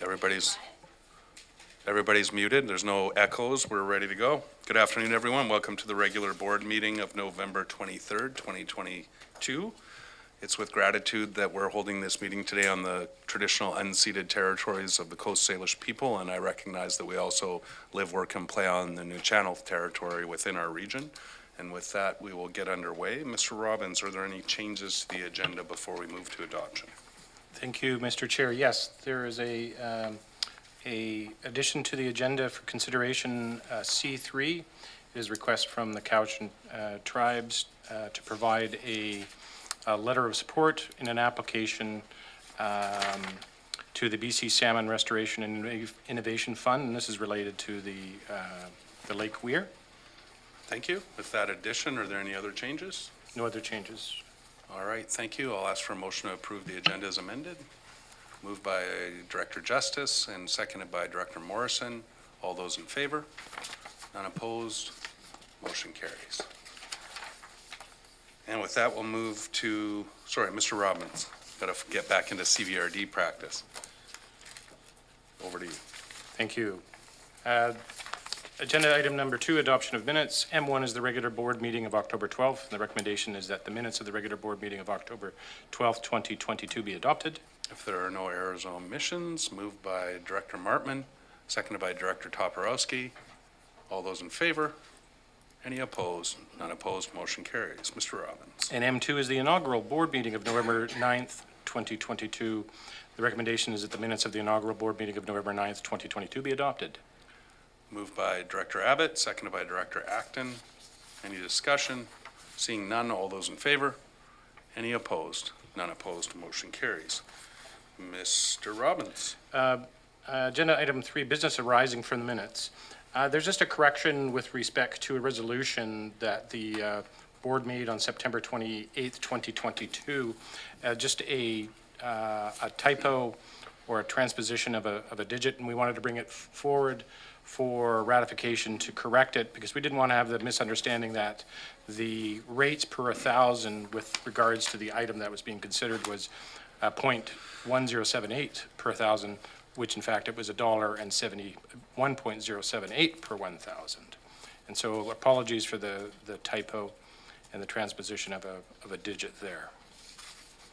Everybody's muted. There's no echoes. We're ready to go. Good afternoon, everyone. Welcome to the regular board meeting of November 23rd, 2022. It's with gratitude that we're holding this meeting today on the traditional unceded territories of the Coast Salish people, and I recognize that we also live, work, and play on the Nuu-chah-nulth territory within our region. And with that, we will get underway. Mr. Robbins, are there any changes to the agenda before we move to adoption? Thank you, Mr. Chair. Yes, there is a addition to the agenda for consideration, C3. It is a request from the Cowichan tribes to provide a letter of support in an application to the BC Salmon Restoration and Innovation Fund, and this is related to the Lake Weir. Thank you. With that addition, are there any other changes? No other changes. All right, thank you. I'll ask for a motion to approve the agenda as amended. Moved by Director Justice and seconded by Director Morrison. All those in favor? None opposed? Motion carries. And with that, we'll move to, sorry, Mr. Robbins. Got to get back into CVRD practice. Over to you. Thank you. Agenda item number 2, adoption of minutes. M1 is the regular board meeting of October 12th. And the recommendation is that the minutes of the regular board meeting of October 12th, 2022 be adopted. If there are no errors or omissions, moved by Director Martman, seconded by Director Toporowski. All those in favor? Any opposed? None opposed. Motion carries. Mr. Robbins. And M2 is the inaugural board meeting of November 9th, 2022. The recommendation is that the minutes of the inaugural board meeting of November 9th, 2022 be adopted. Moved by Director Abbott, seconded by Director Acton. Any discussion? Seeing none, all those in favor? Any opposed? None opposed. Motion carries. Mr. Robbins. Agenda item 3, business arising from the minutes. There's just a correction with respect to a resolution that the board made on September 28th, 2022. Just a typo or a transposition of a digit, and we wanted to bring it forward for ratification to correct it, because we didn't want to have the misunderstanding that the rates per 1,000 with regards to the item that was being considered was 0.1078 per 1,000, which in fact it was $1.078 per 1,000. And so apologies for the typo and the transposition of a digit there.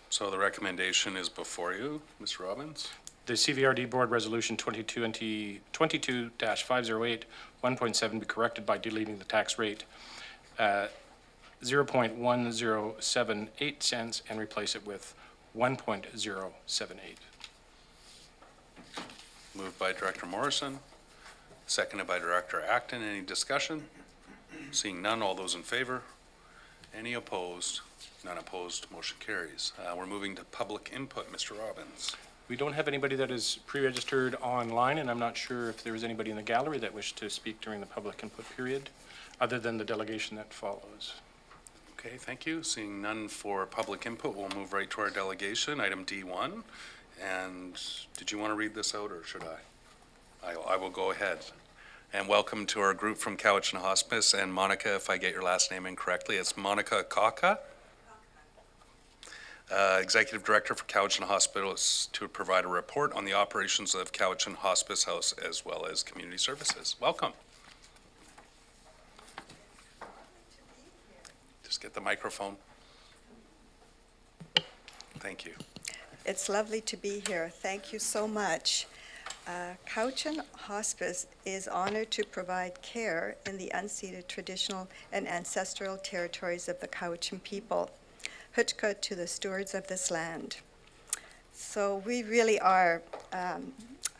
So the recommendation is before you, Mr. Robbins. The CVRD Board Resolution 22-508 1.7 be corrected by deleting the tax rate 0.1078 cents and replace it with 1.078. Moved by Director Morrison, seconded by Director Acton. Any discussion? Seeing none, all those in favor? Any opposed? None opposed. Motion carries. We're moving to public input. Mr. Robbins. We don't have anybody that is pre-registered online, and I'm not sure if there is anybody in the gallery that wished to speak during the public input period, other than the delegation that follows. Okay, thank you. Seeing none for public input, we'll move right to our delegation, item D1. And did you want to read this out, or should I? I will go ahead. And welcome to our group from Cowichan Hospice. And Monica, if I get your last name incorrectly, it's Monica Kaka. Executive Director for Cowichan Hospice, to provide a report on the operations of Cowichan Hospice House as well as community services. Welcome. Just get the microphone. Thank you. It's lovely to be here. Thank you so much. Cowichan Hospice is honored to provide care in the unceded traditional and ancestral territories of the Cowichan people. Hutchka to the stewards of this land. So we really are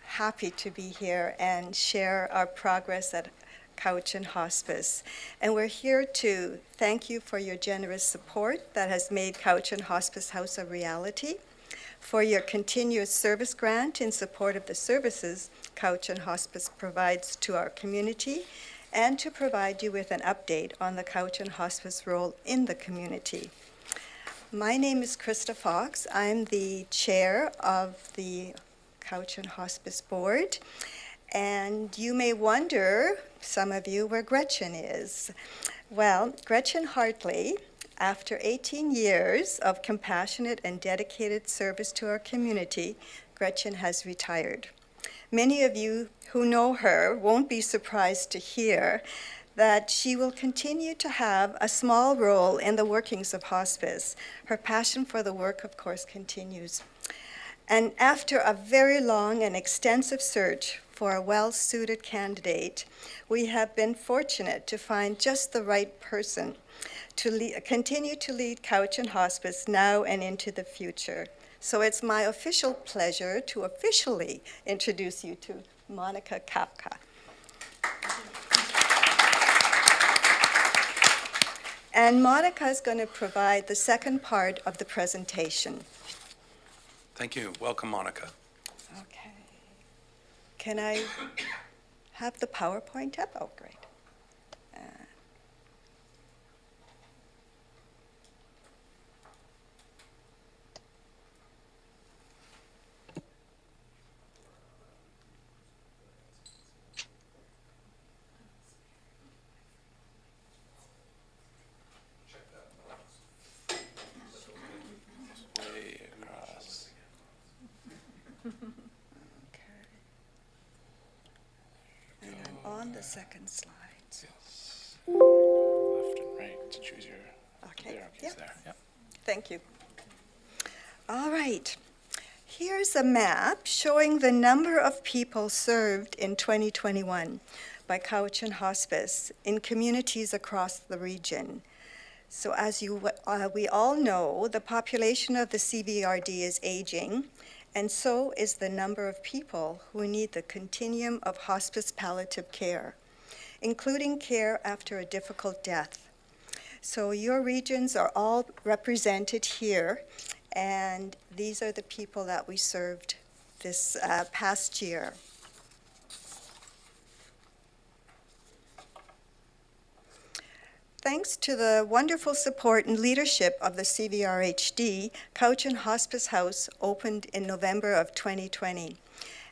happy to be here and share our progress at Cowichan Hospice. And we're here to thank you for your generous support that has made Cowichan Hospice House a reality, for your continuous service grant in support of the services Cowichan Hospice provides to our community, and to provide you with an update on the Cowichan Hospice role in the community. My name is Krista Fox. I'm the chair of the Cowichan Hospice Board. And you may wonder, some of you, where Gretchen is. Well, Gretchen Hartley, after 18 years of compassionate and dedicated service to our community, Gretchen has retired. Many of you who know her won't be surprised to hear that she will continue to have a small role in the workings of hospice. Her passion for the work, of course, continues. And after a very long and extensive search for a well-suited candidate, we have been fortunate to find just the right person to continue to lead Cowichan Hospice now and into the future. So it's my official pleasure to officially introduce you to Monica Kapka. And Monica is going to provide the second part of the presentation. Thank you. Welcome, Monica. Okay. Can I have the PowerPoint up? Oh, great. Way across. Okay. And I'm on the second slide. Yes. Left and right to choose your. Okay. There, okay, Yep. it's there. Yep. Thank you. All right. Here's a map showing the number of people served in 2021 by Cowichan Hospice in communities across the region. So as we all know, the population of the CVRD is aging, and so is the number of people who need the continuum of hospice palliative care, including care after a difficult death. So your regions are all represented here, and these are the people that we served this past year. Thanks to the wonderful support and leadership of the CVRHD, Cowichan Hospice House opened in November of 2020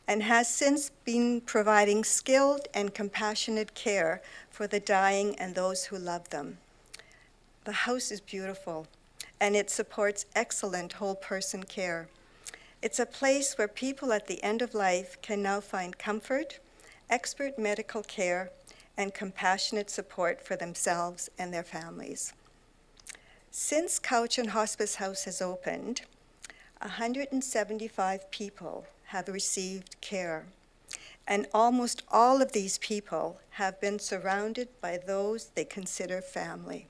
and has since been providing skilled and compassionate care for the dying and those who love them. The house is beautiful, and it supports excellent whole-person care. It's a place where people at the end of life can now find comfort, expert medical care, and compassionate support for themselves and their families. Since Cowichan Hospice House has opened, 175 people have received care, and almost all of these people have been surrounded by those they consider family.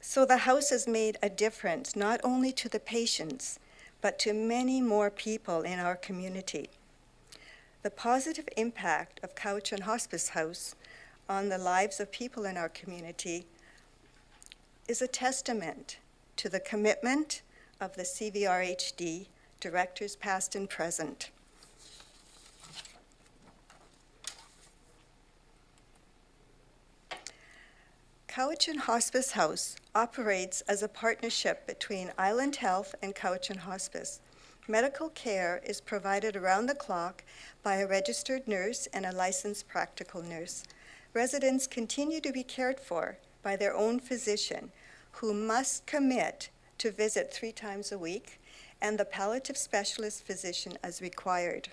So the house has made a difference not only to the patients, but to many more people in our community. The positive impact of Cowichan Hospice House on the lives of people in our community is a testament to the commitment of the CVRHD directors past and present. Cowichan Hospice House operates as a partnership between Island Health and Cowichan Hospice. Medical care is provided around the clock by a registered nurse and a licensed practical nurse. Residents continue to be cared for by their own physician, who must commit to visit 3 times a week, and the palliative specialist physician as required.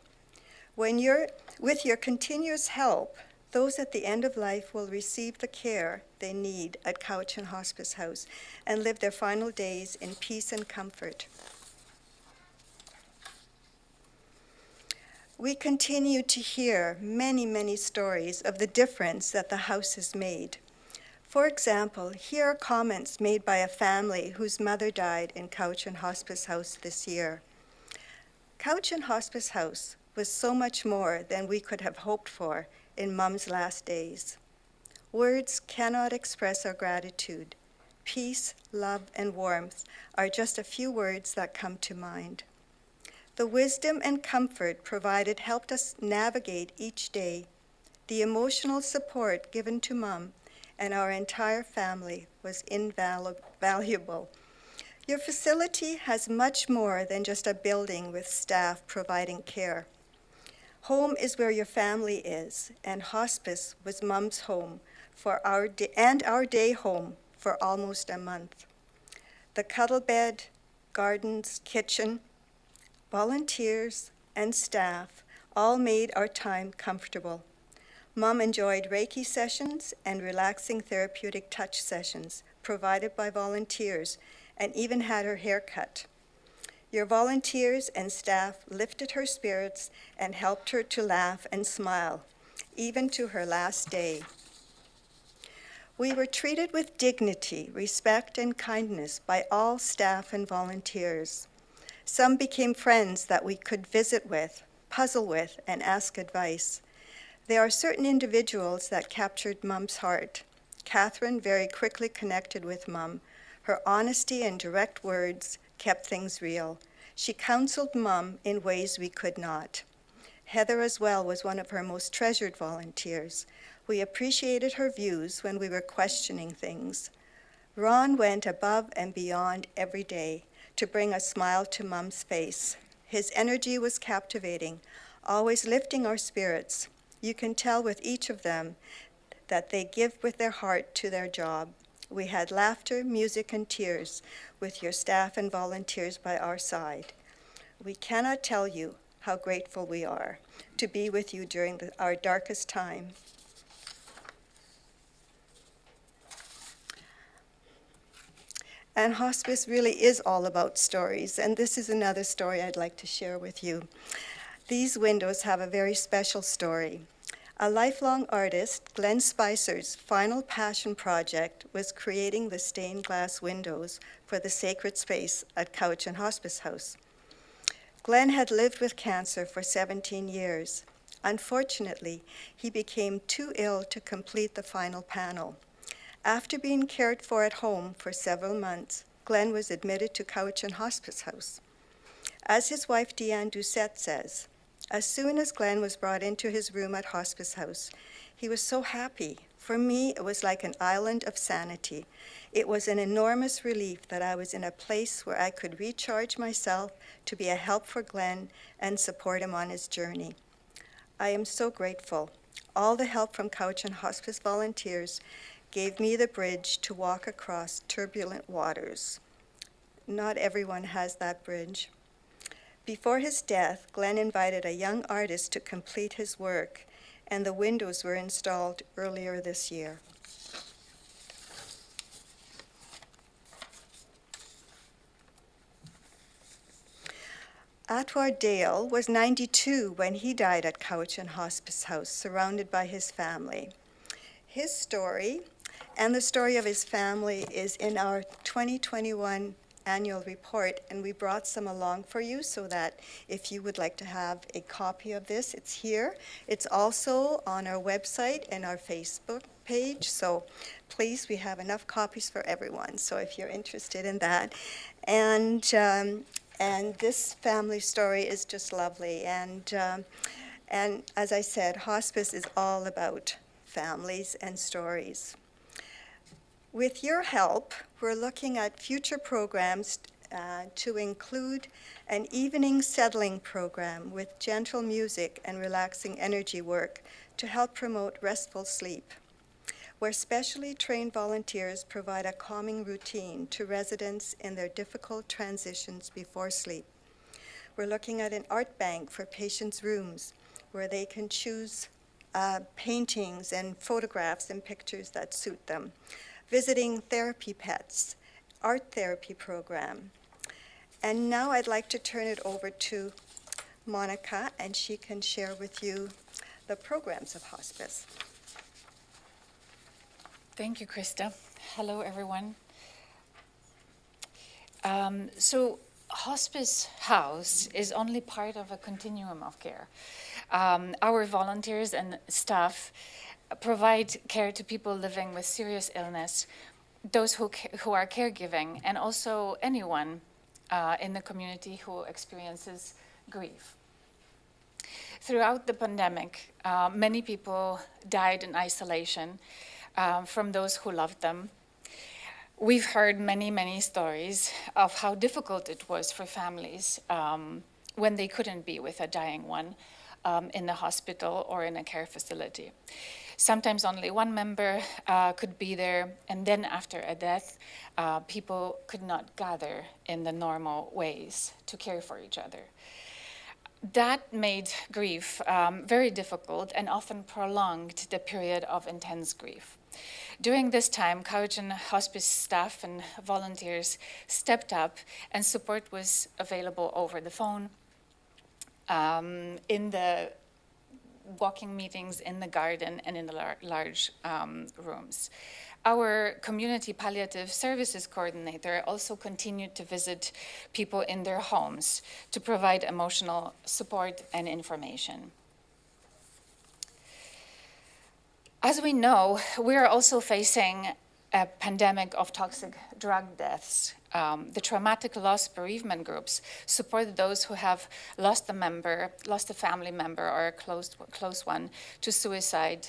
With your continuous help, those at the end of life will receive the care they need at Cowichan Hospice House and live their final days in peace and comfort. We continue to hear many, many stories of the difference that the house has made. For example, here are comments made by a family whose mother died in Cowichan Hospice House this year. Cowichan Hospice House was so much more than we could have hoped for in Mom's last days. Words cannot express our gratitude. Peace, love, and warmth are just a few words that come to mind. The wisdom and comfort provided helped us navigate each day. The emotional support given to Mom and our entire family was invaluable. Your facility has much more than just a building with staff providing care. Home is where your family is, and hospice was Mom's home for our day home for almost a month. The cuddle bed, gardens, kitchen, volunteers, and staff all made our time comfortable. Mom enjoyed Reiki sessions and relaxing therapeutic touch sessions provided by volunteers, and even had her hair cut. Your volunteers and staff lifted her spirits and helped her to laugh and smile, even to her last day. We were treated with dignity, respect, and kindness by all staff and volunteers. Some became friends that we could visit with, puzzle with, and ask advice. There are certain individuals that captured Mom's heart. Catherine very quickly connected with Mom. Her honesty and direct words kept things real. She counseled Mom in ways we could not. Heather as well was one of her most treasured volunteers. We appreciated her views when we were questioning things. Ron went above and beyond every day to bring a smile to Mom's face. His energy was captivating, always lifting our spirits. You can tell with each of them that they give with their heart to their job. We had laughter, music, and tears with your staff and volunteers by our side. We cannot tell you how grateful we are to be with you during our darkest time. And hospice really is all about stories, and this is another story I'd like to share with you. These windows have a very special story. A lifelong artist, Glenn Spicer's final passion project was creating the stained glass windows for the sacred space at Cowichan Hospice House. Glenn had lived with cancer for 17 years. Unfortunately, he became too ill to complete the final panel. After being cared for at home for several months, Glenn was admitted to Cowichan Hospice House. As his wife Deanne Doucette says, as soon as Glenn was brought into his room at Hospice House, he was so happy. For me, it was like an island of sanity. It was an enormous relief that I was in a place where I could recharge myself to be a help for Glenn and support him on his journey. I am so grateful. All the help from Cowichan Hospice volunteers gave me the bridge to walk across turbulent waters. Not everyone has that bridge. Before his death, Glenn invited a young artist to complete his work, and the windows were installed earlier this year. Atwar Dale was 92 when he died at Cowichan Hospice House, surrounded by his family. His story and the story of his family is in our 2021 annual report, and we brought some along for you so that if you would like to have a copy of this, it's here. It's also on our website and our Facebook page, so please, we have enough copies for everyone, so if you're interested in that. And this family story is just lovely, and as I said, hospice is all about families and stories. With your help, we're looking at future programs to include an evening settling program with gentle music and relaxing energy work to help promote restful sleep, where specially trained volunteers provide a calming routine to residents in their difficult transitions before sleep. We're looking at an art bank for patients' rooms where they can choose paintings and photographs and pictures that suit them. Visiting therapy pets, art therapy program. And now I'd like to turn it over to Monica, and she can share with you the programs of hospice. Thank you, Krista. Hello, everyone. So Hospice House is only part of a continuum of care. Our volunteers and staff provide care to people living with serious illness, those who are caregiving, and also anyone in the community who experiences grief. Throughout the pandemic, many people died in isolation from those who loved them. We've heard many, many stories of how difficult it was for families when they couldn't be with a dying one in the hospital or in a care facility. Sometimes only one member could be there, and then after a death, people could not gather in the normal ways to care for each other. That made grief very difficult and often prolonged the period of intense grief. During this time, Cowichan Hospice staff and volunteers stepped up, and support was available over the phone, in the walking meetings, in the garden, and in the large rooms. Our community palliative services coordinator also continued to visit people in their homes to provide emotional support and information. As we know, we are also facing a pandemic of toxic drug deaths. The traumatic loss bereavement groups support those who have lost a family member or a close one to suicide,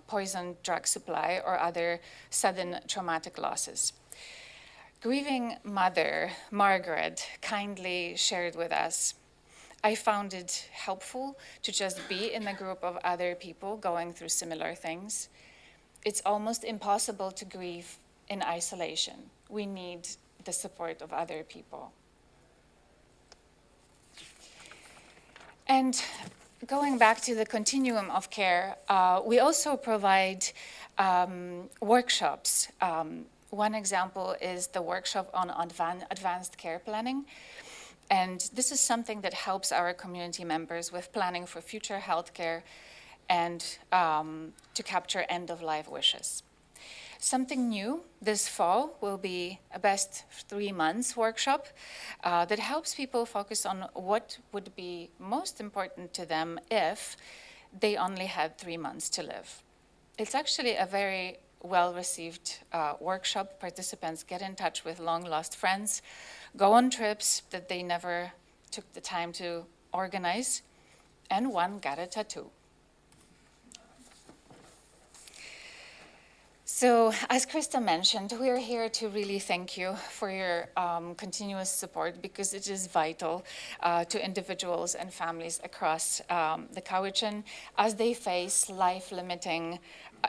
poison drug supply, or other sudden traumatic losses. Grieving mother, Margaret, kindly shared with us, "I found it helpful to just be in a group of other people going through similar things. It's almost impossible to grieve in isolation. We need the support of other people." And going back to the continuum of care, we also provide workshops. One example is the workshop on advanced care planning. And this is something that helps our community members with planning for future healthcare and to capture end-of-life wishes. Something new this fall will be a best 3 months workshop that helps people focus on what would be most important to them if they only had 3 months to live. It's actually a very well-received workshop. Participants get in touch with long-lost friends, go on trips that they never took the time to organize, and one got a tattoo. So, as Krista mentioned, we are here to really thank you for your continuous support, because it is vital to individuals and families across the Cowichan as they face life-limiting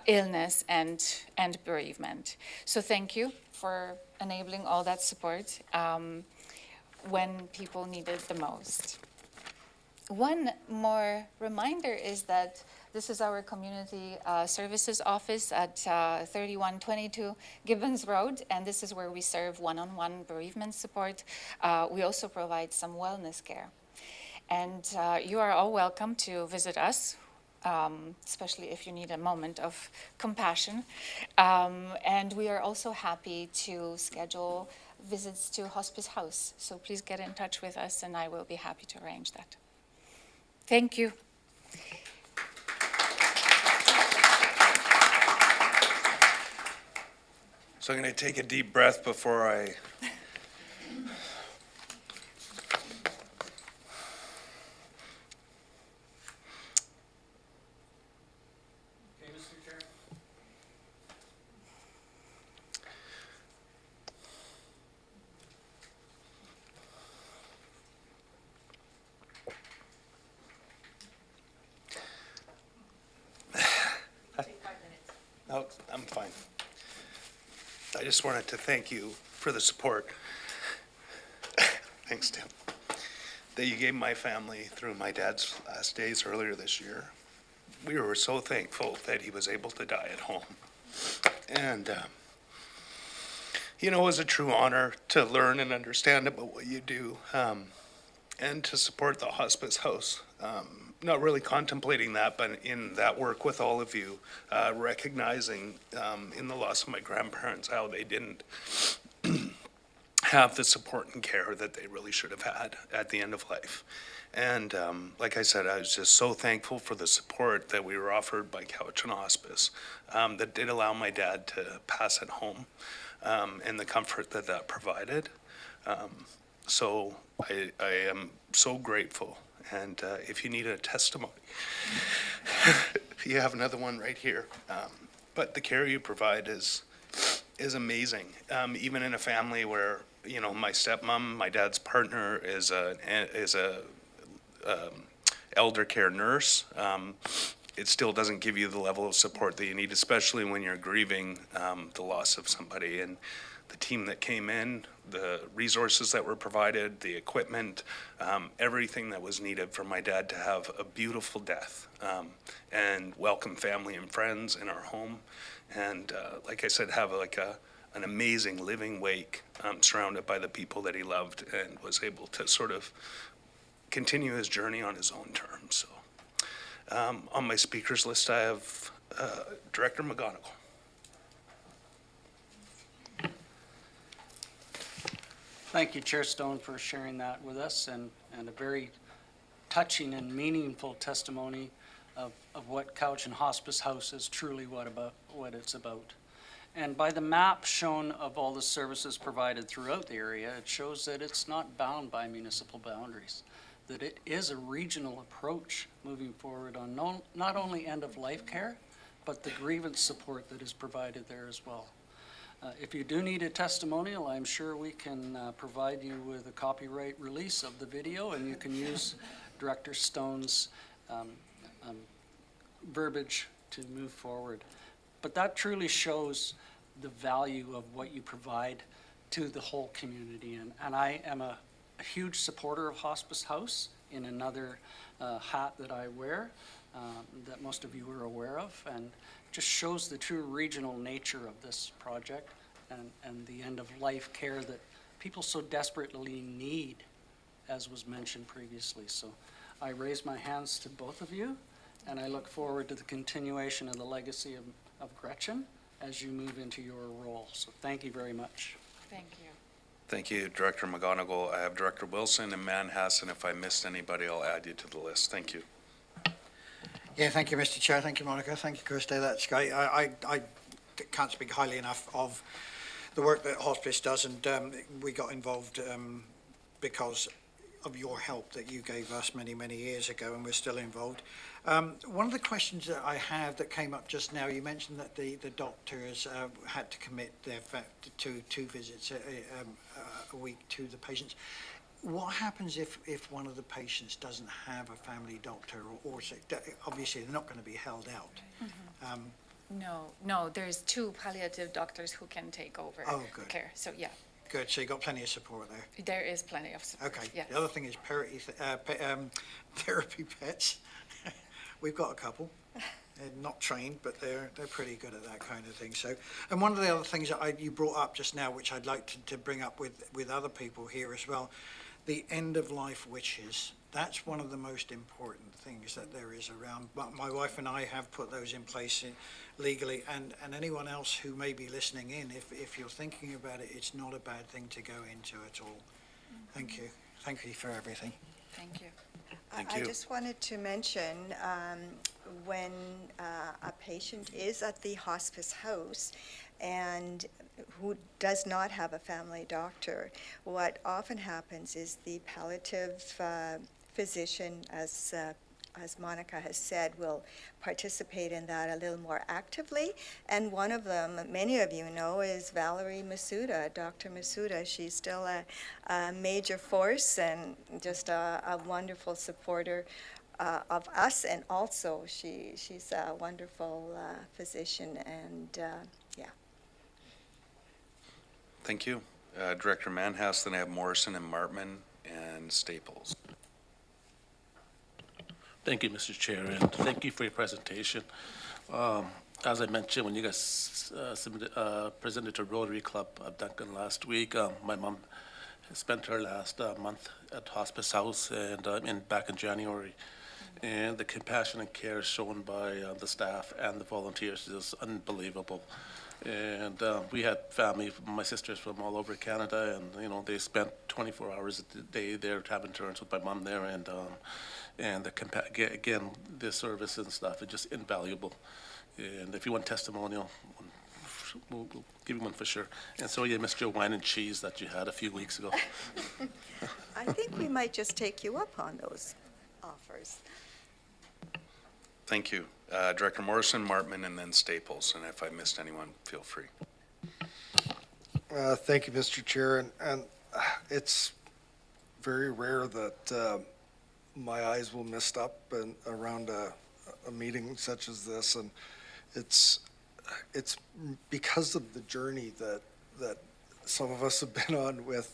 illness and bereavement. So thank you for enabling all that support when people need it the most. One more reminder is that this is our community services office at 3122 Gibbons Road, and this is where we serve one-on-one bereavement support. We also provide some wellness care. And you are all welcome to visit us, especially if you need a moment of compassion. And we are also happy to schedule visits to Hospice House. So please get in touch with us, and I will be happy to arrange that. Thank you. So I'm going to take a deep breath before I No, I'm fine. I just wanted to thank you for the support. Thanks, Tim. That you gave my family through my dad's last days earlier this year. We were so thankful that he was able to die at home. And, it was a true honor to learn and understand about what you do, and to support the Hospice House. Not really contemplating that, but in that work with all of you, recognizing in the loss of my grandparents how they didn't have the support and care that they really should have had at the end of life. And like I said, I was just so thankful for the support that we were offered by Cowichan Hospice that did allow my dad to pass at home, and the comfort that that provided. So I am so grateful. And if you need a testimony, you have another one right here. But the care you provide is amazing. Even in a family where, my stepmom, my dad's partner, is a elder care nurse, it still doesn't give you the level of support that you need, especially when you're grieving the loss of somebody. And the team that came in, the resources that were provided, the equipment, everything that was needed for my dad to have a beautiful death and welcome family and friends in our home. And like I said, have an amazing living wake surrounded by the people that he loved and was able to sort of continue his journey on his own terms. So on my speakers list, I have Director McGonigal. Thank you, Chair Stone, for sharing that with us, and a very touching and meaningful testimony of what Cowichan Hospice House is truly what it's about. And by the map shown of all the services provided throughout the area, it shows that it's not bound by municipal boundaries, that it is a regional approach moving forward on not only end-of-life care, but the grievance support that is provided there as well. If you do need a testimonial, I'm sure we can provide you with a copyright release of the video, and you can use Director Stone's verbiage to move forward. But that truly shows the value of what you provide to the whole community. And I am a huge supporter of Hospice House in another hat that I wear, that most of you are aware of, and just shows the true regional nature of this project and the end-of-life care that people so desperately need, as was mentioned previously. So I raise my hands to both of you, and I look forward to the continuation of the legacy of Gretchen as you move into your role. So thank you very much. Thank you. Thank you, Director McGonigal. I have Director Wilson and Manhas, if I missed anybody, I'll add you to the list. Thank you. Yeah, thank you, Mr. Chair. Thank you, Monica. Thank you, Kirsty. That's great. I can't speak highly enough of the work that Hospice does, and we got involved because of your help that you gave us many, many years ago, and we're still involved. One of the questions that I have that came up just now, you mentioned that the doctors had to commit to 2 visits a week to the patients. What happens if one of the patients doesn't have a family doctor or obviously they're not going to be held out? No, there's 2 palliative doctors who can take over good. care. So yeah, Good, so you got plenty of support there. there is plenty of support. Okay. Yes. The other thing is therapy pets. We've got a couple. They're not trained, but they're pretty good at that kind of thing. So, and one of the other things that you brought up just now, which I'd like to bring up with other people here as well, the end-of-life wishes. That's one of the most important things that there is around. My wife and I have put those in place legally, and anyone else who may be listening in, if you're thinking about it, it's not a bad thing to go into at all. Thank you. Thank you for everything. Thank you. Thank I you. just wanted to mention, when a patient is at the hospice house and who does not have a family doctor, what often happens is the palliative physician, as Monica has said, will participate in that a little more actively. And one of them, many of you know, is Valerie Masuda, Dr. Masuda. She's still a major force and just a wonderful supporter of us, and also she's a wonderful physician, and yeah. Thank you. Director Manhas, then I have Morrison and Martman and Staples. Thank you, Mr. Chair, and thank you for your presentation. As I mentioned, when you guys presented to Rotary Club of Duncan last week, my mom spent her last month at Hospice House and back in January. And the compassion and care shown by the staff and the volunteers is unbelievable. And we had family, my sisters from all over Canada, and they spent 24 hours a day there having turns with my mom there, and again, the service and stuff is just invaluable. And if you want testimonial, we'll give you one for sure. And so you missed your wine and cheese that you had a few weeks ago. I think we might just take you up on those offers. Thank you. Director Morrison, Martman, and then Staples. And if I missed anyone, feel free. Thank you, Mr. Chair. And it's very rare that my eyes will mist up around a meeting such as this. And it's because of the journey that some of us have been on with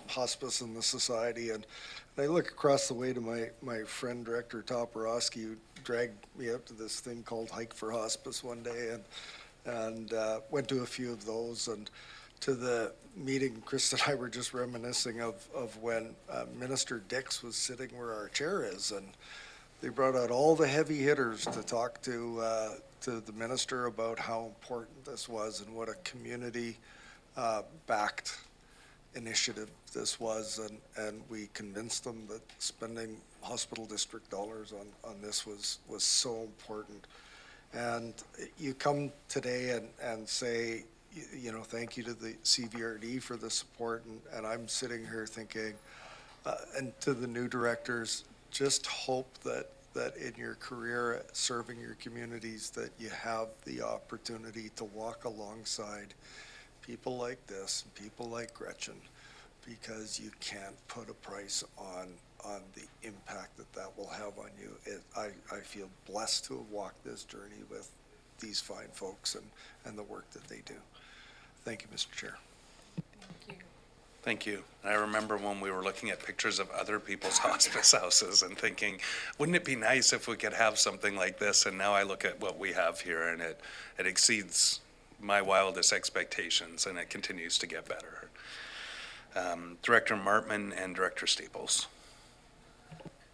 hospice and the society, and I look across the way to my friend Director Toporowski, who dragged me out to this thing called Hike for Hospice one day, and went to a few of those, and to the meeting, Chris and I were just reminiscing of when Minister Dix was sitting where our chair is, and they brought out all the heavy hitters to talk to the minister about how important this was and what a community backed initiative this was, and we convinced them that spending hospital district dollars on this was so important. And you come today and say, you know, thank you to the CVRD for the support, and I'm sitting here thinking, and to the new directors, just hope that in your career serving your communities that you have the opportunity to walk alongside people like this, people like Gretchen, because you can't put a price on the impact that will have on you. I feel blessed to have walked this journey with these fine folks and the work that they do. Thank you, Mr. Chair. Thank you. I remember when we were looking at pictures of other people's hospice houses and thinking, wouldn't it be nice if we could have something like this? And now I look at what we have here, and it exceeds my wildest expectations, and it continues to get better. Director Martman and Director Staples.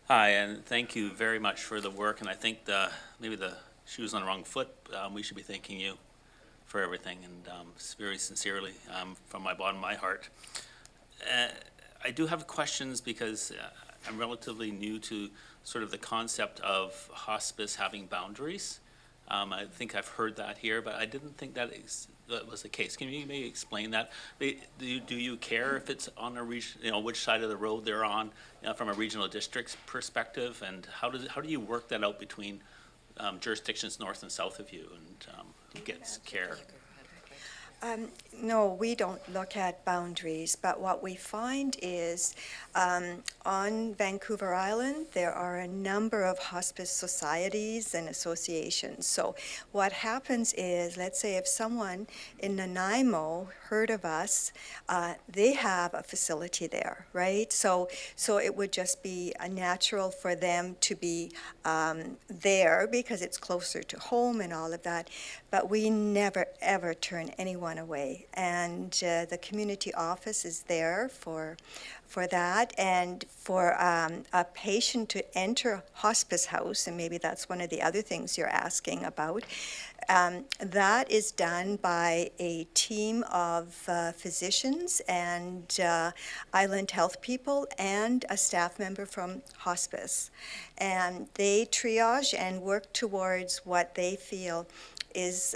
Hi, and thank you very much for the work, and I think maybe the shoe's on the wrong foot. We should be thanking you for everything, and very sincerely, from my bottom of my heart. I do have questions because I'm relatively new to sort of the concept of hospice having boundaries. I think I've heard that here, but I didn't think that was the case. Can you maybe explain that? Do you care if it's on a region, which side of the road they're on, from a regional district's perspective, and how do you work that out between jurisdictions north and south of you, and who gets care? No, we don't look at boundaries, but what we find is on Vancouver Island, there are a number of hospice societies and associations. So what happens is, let's say if someone in Nanaimo heard of us, they have a facility there, right? So it would just be natural for them to be there because it's closer to home and all of that. But we never, ever turn anyone away. And the community office is there for that. And for a patient to enter hospice house, and maybe that's one of the other things you're asking about, that is done by a team of physicians and Island Health people and a staff member from hospice. And they triage and work towards what they feel is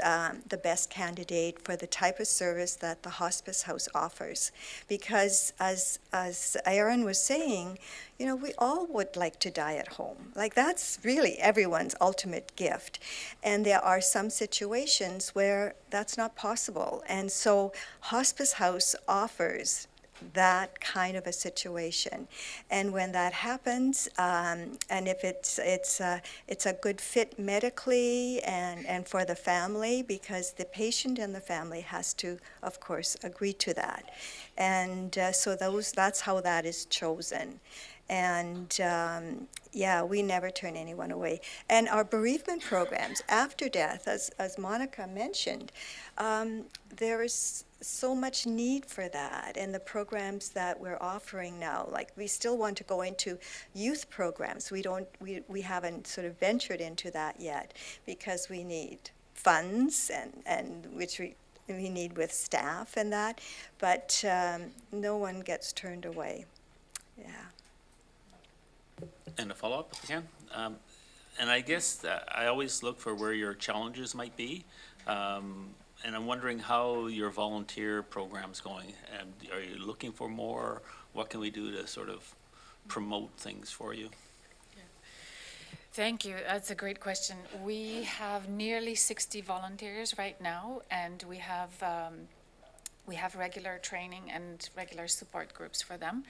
the best candidate for the type of service that the hospice house offers. Because as Aaron was saying, we all would like to die at home. Like, that's really everyone's ultimate gift. And there are some situations where that's not possible. And so hospice house offers that kind of a situation. And when that happens, and if it's a good fit medically and for the family, because the patient and the family has to, of course, agree to that. And so that's how that is chosen. And we never turn anyone away. And our bereavement programs after death, as Monica mentioned, there is so much need for that. And the programs that we're offering now, like, we still want to go into youth programs. We haven't sort of ventured into that yet because we need funds and which we need with staff and that. But no one gets turned away. Yeah. And a follow-up, if you can. And I guess that I always look for where your challenges might be. And I'm wondering how your volunteer program's going. And are you looking for more? What can we do to sort of promote things for you? Thank you. That's a great question. We have nearly 60 volunteers right now, and we have We have regular training and regular support groups for them.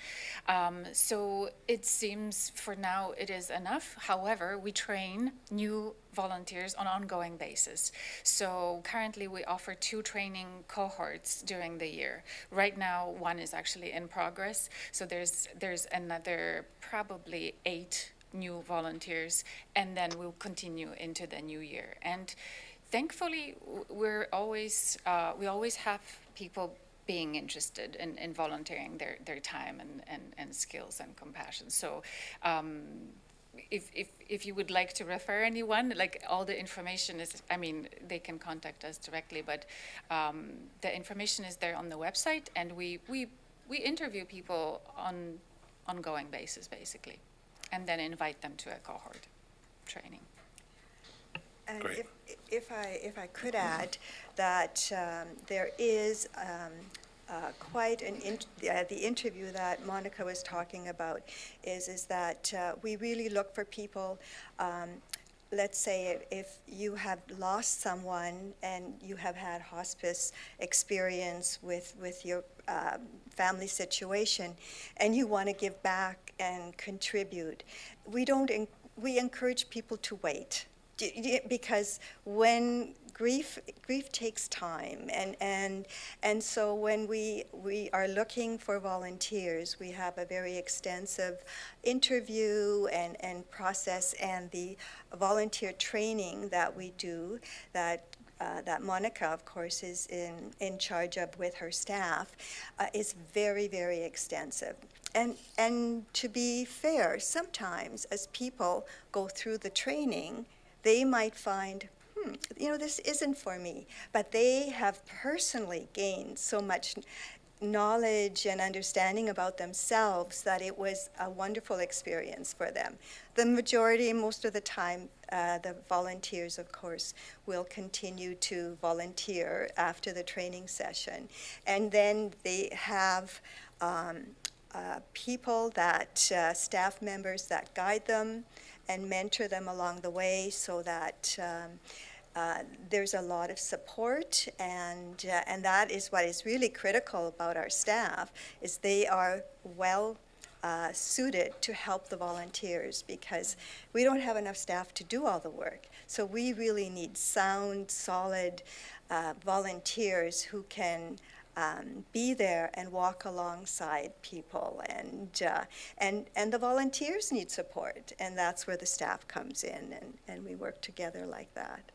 So it seems for now it is enough. However, we train new volunteers on an ongoing basis. So currently we offer 2 training cohorts during the year. Right now, one is actually in progress. So there's another probably 8 new volunteers, and then we'll continue into the new year. And thankfully, we always have people being interested in volunteering their time and skills and compassion. So if you would like to refer anyone, like all the information is, I mean, they can contact us directly, but the information is there on the website, and we interview people on ongoing basis, basically, and then invite them to a cohort training. And Great. if I could add that there is quite the interview that Monica was talking about is that we really look for people. Let's say if you have lost someone and you have had hospice experience with your family situation, and you want to give back and contribute, we encourage people to wait. Because when grief takes time, and so when we are looking for volunteers, we have a very extensive interview and process, and the volunteer training that we do that Monica, of course, is in charge of with her staff, is very, very extensive. And to be fair, sometimes as people go through the training, they might find, this isn't for me. But they have personally gained so much knowledge and understanding about themselves that it was a wonderful experience for them. The majority, most of the time, the volunteers, of course, will continue to volunteer after the training session. And then they have people staff members that guide them and mentor them along the way, so that there's a lot of support, and that is what is really critical about our staff, is they are well suited to help the volunteers, because we don't have enough staff to do all the work. So we really need sound, solid volunteers who can be there and walk alongside people, and the volunteers need support, and that's where the staff comes in, and we work together like that.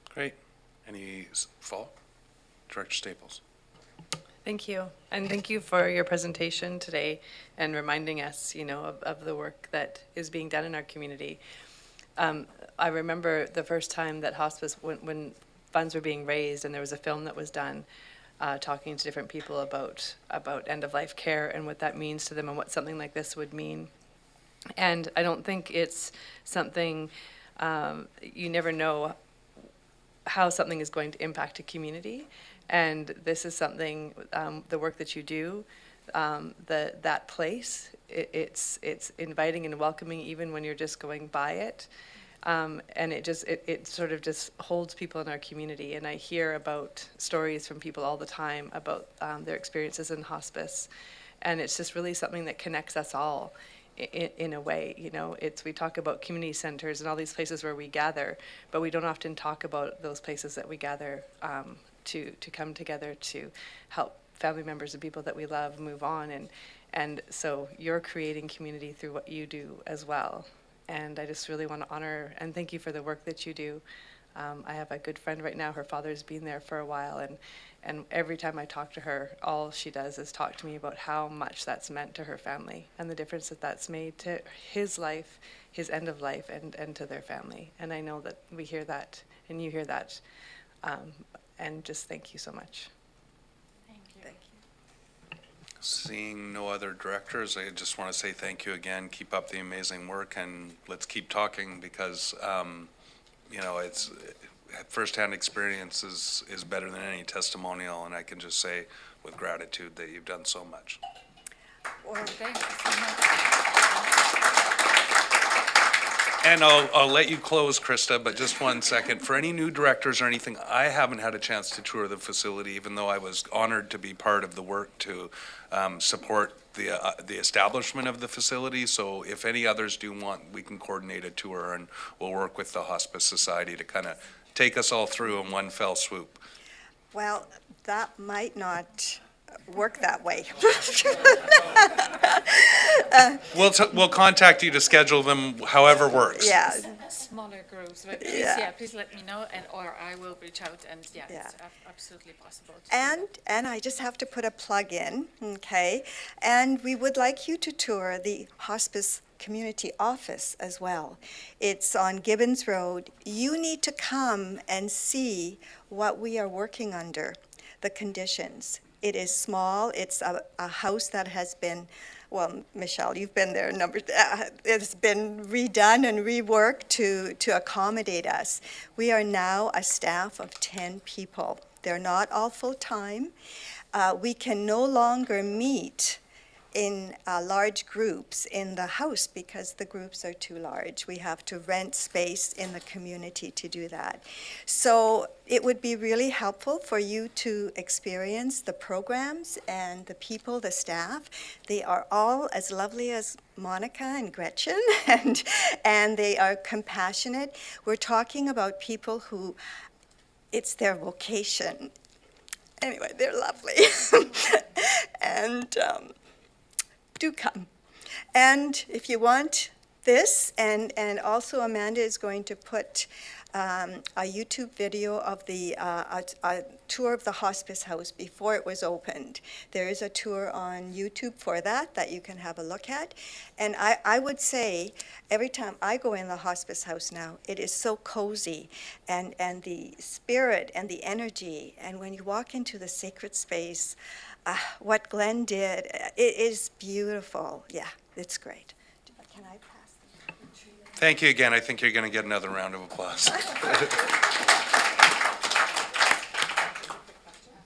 Great. Any fall? Director Staples. Thank you. And thank you for your presentation today and reminding us, of the work that is being done in our community. I remember the first time that hospice, when funds were being raised, and there was a film that was done talking to different people about end-of-life care and what that means to them and what something like this would mean. And I don't think it's something, you never know how something is going to impact a community. And this is something, the work that you do, that place, it's inviting and welcoming even when you're just going by it. And it sort of just holds people in our community. And I hear about stories from people all the time about their experiences in hospice. And it's just really something that connects us all in a way. We talk about community centers and all these places where we gather, but we don't often talk about those places that we gather to come together to help family members and people that we love move on. And so you're creating community through what you do as well. And I just really want to honor and thank you for the work that you do. I have a good friend right now. Her father's been there for a while, and every time I talk to her, all she does is talk to me about how much that's meant to her family and the difference that that's made to his life, his end of life, and to their family. And I know that we hear that, and you hear that, and just thank you so much. Thank you. Thank you. Seeing no other directors, I just want to say thank you again. Keep up the amazing work, and let's keep talking, because it's firsthand experience is better than any testimonial, and I can just say with gratitude that you've done so much. Well, Thank you so much. And I'll let you close, Krista, but just one second. For any new directors or anything, I haven't had a chance to tour the facility, even though I was honored to be part of the work to support the establishment of the facility. So if any others do want, we can coordinate a tour, and we'll work with the Hospice Society to kind of take us all through in one fell swoop. Well, that might not work that way. We'll contact you to schedule them however works. Yeah, Smaller groups, but Yeah. please let me know, or I will reach out, and Yeah. it's absolutely possible. to do. and I just have to put a plug in, okay? And we would like you to tour the hospice community office as well. It's on Gibbons Road. You need to come and see what we are working under, the conditions. It is small. It's a house that has been, well, Michelle, you've been there it's been redone and reworked to accommodate us. We are now a staff of 10 people. They're not all full-time. We can no longer meet in large groups in the house because the groups are too large. We have to rent space in the community to do that. So it would be really helpful for you to experience the programs and the people, the staff. They are all as lovely as Monica and Gretchen, and they are compassionate. We're talking about people who, it's their vocation. Anyway, they're lovely. And do come. And if you want this, and also Amanda is going to put a YouTube video of the a tour of the hospice house before it was opened. There is a tour on YouTube for that you can have a look at. And I would say every time I go in the hospice house now, it is so cozy, and the spirit and the energy. And when you walk into the sacred space, what Glenn did, it is beautiful. Yeah, it's great. Can I pass the tree? Thank you again. I think you're going to get another round of applause.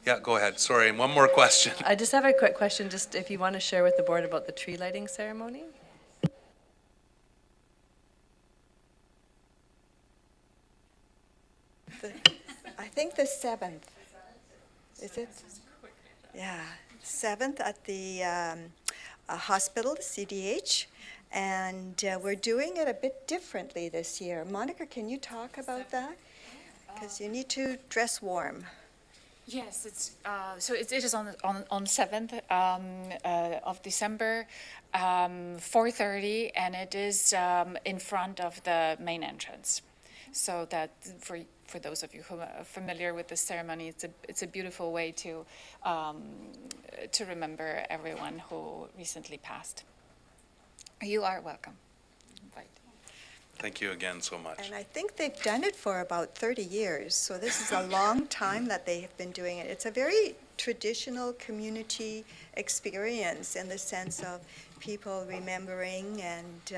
Yeah, go ahead. Sorry, one more question. I just have a quick question, just if you want to share with the board about the tree lighting ceremony? I think the 7th. Is it? Yeah, 7th at the hospital, the CDH. And we're doing it a bit differently this year. Monica, can you talk about that? Because you need to dress warm. Yes, it is on 7th of December, 4:30, and it is in front of the main entrance. So that for those of you who are familiar with the ceremony, it's a beautiful way to remember everyone who recently passed. You are welcome. Right. Thank you again so much. And I think they've done it for about 30 years, so this is a long time that they have been doing it. It's a very traditional community experience in the sense of people remembering and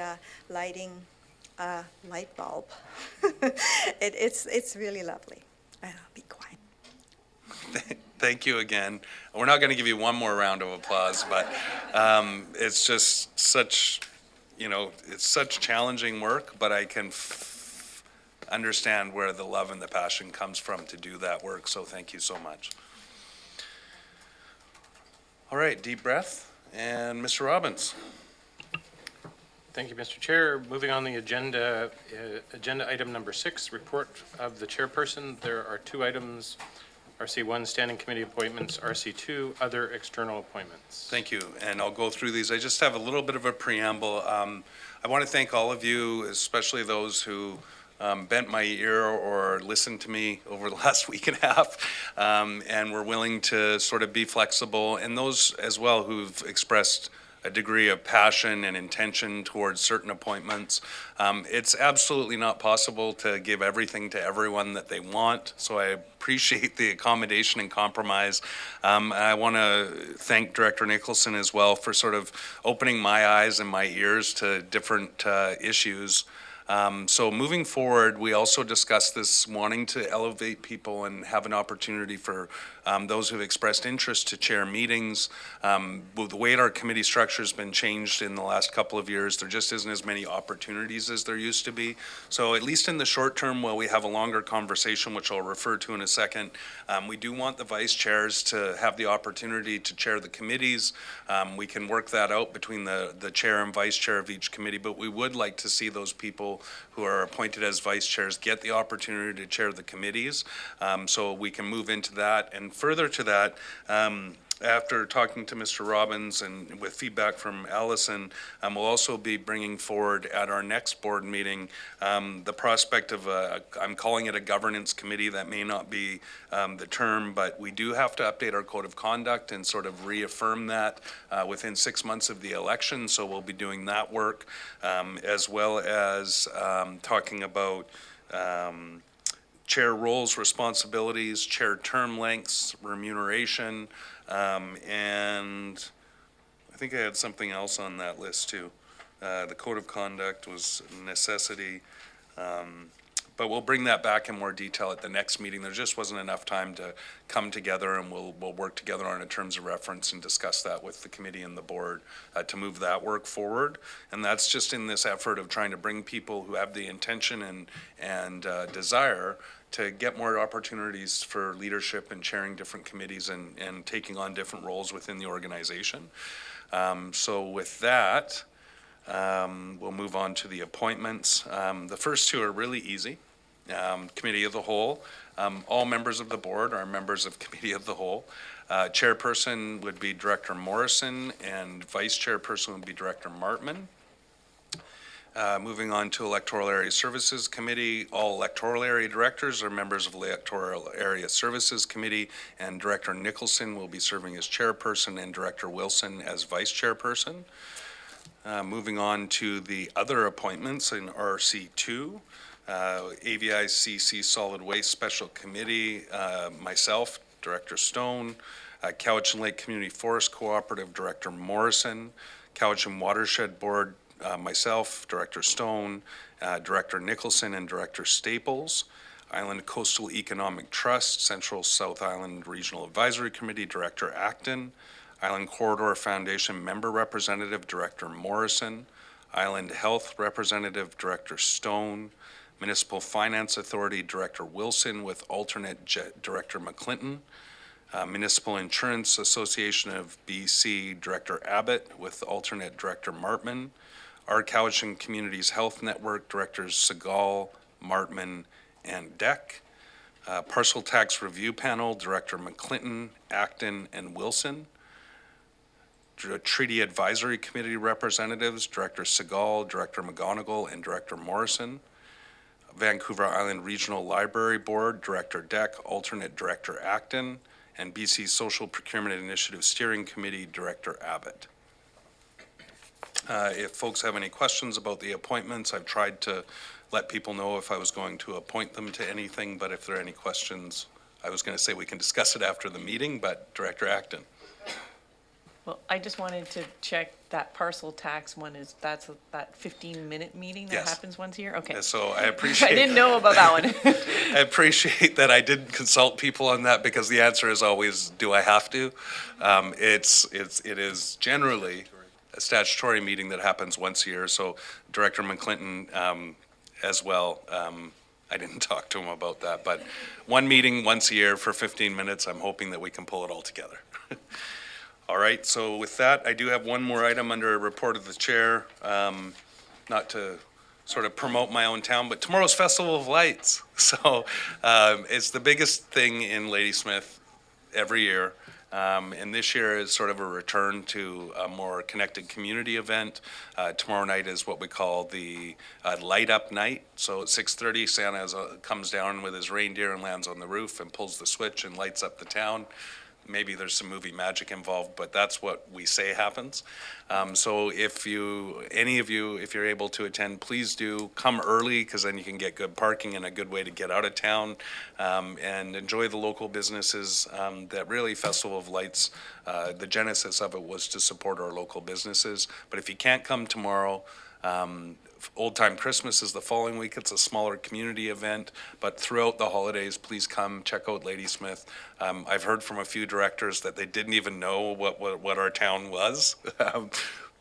lighting a light bulb. It's really lovely. I'll be quiet. Thank you again. We're not going to give you one more round of applause, but it's just such, it's such challenging work, but I can understand where the love and the passion comes from to do that work, so thank you so much. All right, deep breath, and Mr. Robbins. Thank you, Mr. Chair. Moving on the agenda, agenda item number 6, report of the chairperson. There are 2 items, RC1, standing committee appointments, RC2, other external appointments. Thank you, and I'll go through these. I just have a little bit of a preamble. I want to thank all of you, especially those who bent my ear or listened to me over the last week and a half, and were willing to sort of be flexible, and those as well who've expressed a degree of passion and intention towards certain appointments. It's absolutely not possible to give everything to everyone that they want, so I appreciate the accommodation and compromise. I want to thank Director Nicholson as well for sort of opening my eyes and my ears to different issues So moving forward, we also discussed this, wanting to elevate people and have an opportunity for those who've expressed interest to chair meetings. With the way our committee structure has been changed in the last couple of years, there just isn't as many opportunities as there used to be. So at least in the short term, while we have a longer conversation, which I'll refer to in a second, we do want the vice chairs to have the opportunity to chair the committees. We can work that out between the chair and vice chair of each committee, but we would like to see those people who are appointed as vice chairs get the opportunity to chair the committees. So we can move into that. And further to that, after talking to Mr. Robbins and with feedback from Allison, we'll also be bringing forward at our next board meeting the prospect of I'm calling it a governance committee. That may not be the term, but we do have to update our code of conduct and sort of reaffirm that within 6 months of the election. So we'll be doing that work, as well as talking about chair roles, responsibilities, chair term lengths, remuneration, and I think I had something else on that list too. The code of conduct was a necessity, but we'll bring that back in more detail at the next meeting. There just wasn't enough time to come together, and we'll work together on it in terms of reference and discuss that with the committee and the board to move that work forward. And that's just in this effort of trying to bring people who have the intention and desire to get more opportunities for leadership and chairing different committees and taking on different roles within the organization. So with that, we'll move on to the appointments. The first two are really easy. Committee of the Whole. All members of the board are members of Committee of the Whole. Chairperson would be Director Morrison, and Vice Chairperson would be Director Martman. Moving on to Electoral Area Services Committee, all electoral area directors are members of the Electoral Area Services Committee, and Director Nicholson will be serving as chairperson and Director Wilson as vice chairperson. Moving on to the other appointments in RC2, AVICC Solid Waste Special Committee, myself, Director Stone, Cowichan Lake Community Forest Cooperative, Director Morrison, Cowichan Watershed Board, myself, Director Stone, Director Nicholson, and Director Staples. Island Coastal Economic Trust, Central South Island Regional Advisory Committee, Director Acton. Island Corridor Foundation Member Representative, Director Morrison. Island Health Representative, Director Stone. Municipal Finance Authority, Director Wilson, with alternate Director McClinton. Municipal Insurance Association of BC, Director Abbott, with alternate Director Martman. Our Cowichan Communities Health Network, Directors Segal, Martman, and Deck. Parcel Tax Review Panel, Director McClinton, Acton, and Wilson. Treaty Advisory Committee Representatives, Director Segal, Director McGonigal, and Director Morrison. Vancouver Island Regional Library Board, Director Deck, alternate Director Acton, and BC Social Procurement Initiative Steering Committee, Director Abbott. If folks have any questions about the appointments, I've tried to let people know if I was going to appoint them to anything, but if there are any questions, I was going to say we can discuss it after the meeting, but Director Acton. Well, I just wanted to check that parcel tax one that's that 15-minute meeting that Yes. happens once a year? Okay. So I appreciate. I didn't know about that one. I appreciate that I didn't consult people on that, because the answer is always, do I have to? It is generally a statutory meeting that happens once a year. So Director McClinton as well, I didn't talk to him about that, but one meeting once a year for 15 minutes, I'm hoping that we can pull it all together. All right, so with that, I do have one more item under a report of the chair, not to sort of promote my own town, but tomorrow's Festival of Lights. So it's the biggest thing in Ladysmith every year. And this year is sort of a return to a more connected community event. Tomorrow night is what we call the Light Up Night. So at 6:30, Santa comes down with his reindeer and lands on the roof and pulls the switch and lights up the town. Maybe there's some movie magic involved, but that's what we say happens. So if any of you, if you're able to attend, please do come early, because then you can get good parking and a good way to get out of town, and enjoy the local businesses. That really Festival of Lights, the genesis of it was to support our local businesses. But if you can't come tomorrow, Old Time Christmas is the following week. It's a smaller community event, but throughout the holidays, please come check out Ladysmith. I've heard from a few directors that they didn't even know what our town was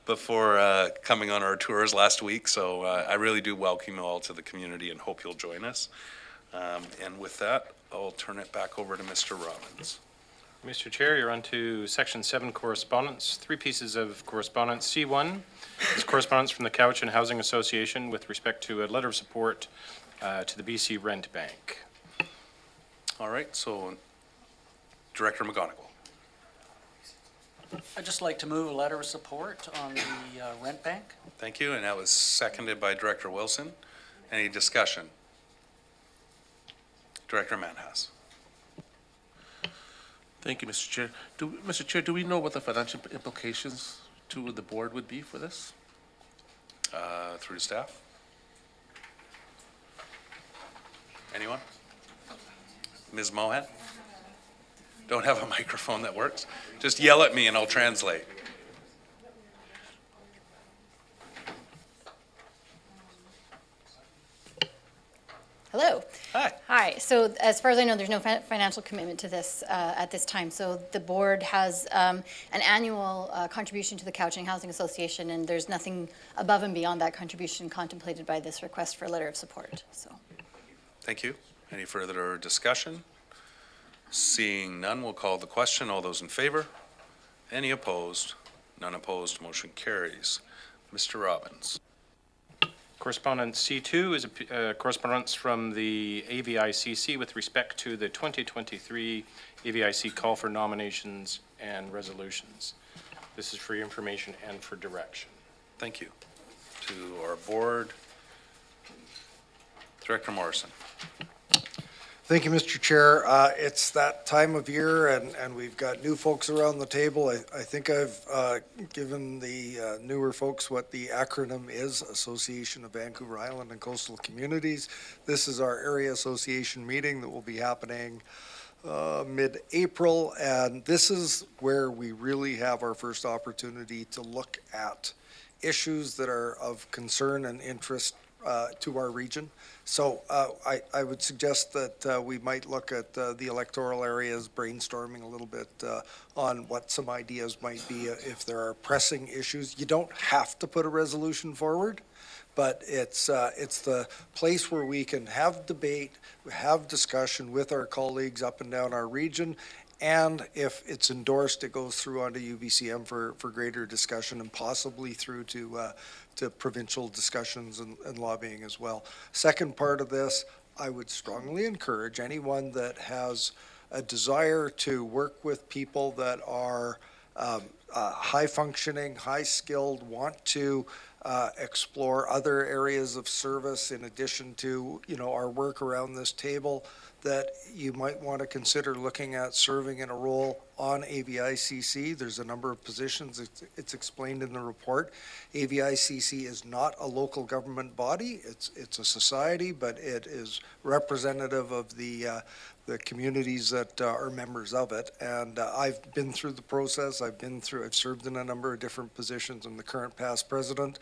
before coming on our tours last week. So I really do welcome you all to the community and hope you'll join us. And with that, I'll turn it back over to Mr. Robbins. Mr. Chair, you're on to Section 7 correspondence. 3 pieces of correspondence. C1 is correspondence from the Cowichan Housing Association with respect to a letter of support to the BC Rent Bank. All right, so Director McGonigal. I'd just like to move a letter of support on the rent bank. Thank you, and that was seconded by Director Wilson. Any discussion? Director Manhas. Thank you, Mr. Chair. Mr. Chair, do we know what the financial implications to the board would be for this? Through staff? Anyone? Ms. Mohan? Don't have a microphone that works? Just yell at me and I'll translate. Hello. Hi. Hi. So as far as I know, there's no financial commitment to this at this time. So the board has an annual contribution to the Cowichan Housing Association, and there's nothing above and beyond that contribution contemplated by this request for a letter of support. So. Thank you. Any further discussion? Seeing none, we'll call the question. All those in favor? Any opposed? None opposed. Motion carries. Mr. Robbins. Correspondence C2 is a correspondence from the AVICC with respect to the 2023 AVIC call for nominations and resolutions. This is for your information and for direction. Thank you. To our board, Director Morrison. Thank you, Mr. Chair. It's that time of year, and we've got new folks around the table. I think I've given the newer folks what the acronym is, Association of Vancouver Island and Coastal Communities. This is our area association meeting that will be happening mid-April, and this is where we really have our first opportunity to look at issues that are of concern and interest to our region. So I would suggest that we might look at the electoral areas, brainstorming a little bit on what some ideas might be if there are pressing issues. You don't have to put a resolution forward, but it's the place where we can have debate, have discussion with our colleagues up and down our region, and if it's endorsed, it goes through onto UVCM for greater discussion and possibly through to provincial discussions and lobbying as well. Second part of this, I would strongly encourage anyone that has a desire to work with people that are high functioning, high skilled, want to explore other areas of service in addition to, our work around this table, that you might want to consider looking at serving in a role on AVICC. There's a number of positions. It's explained in the report. AVICC is not a local government body. It's a society, but it is representative of the communities that are members of it. And I've been through the process. I've served in a number of different positions. I'm the current past president,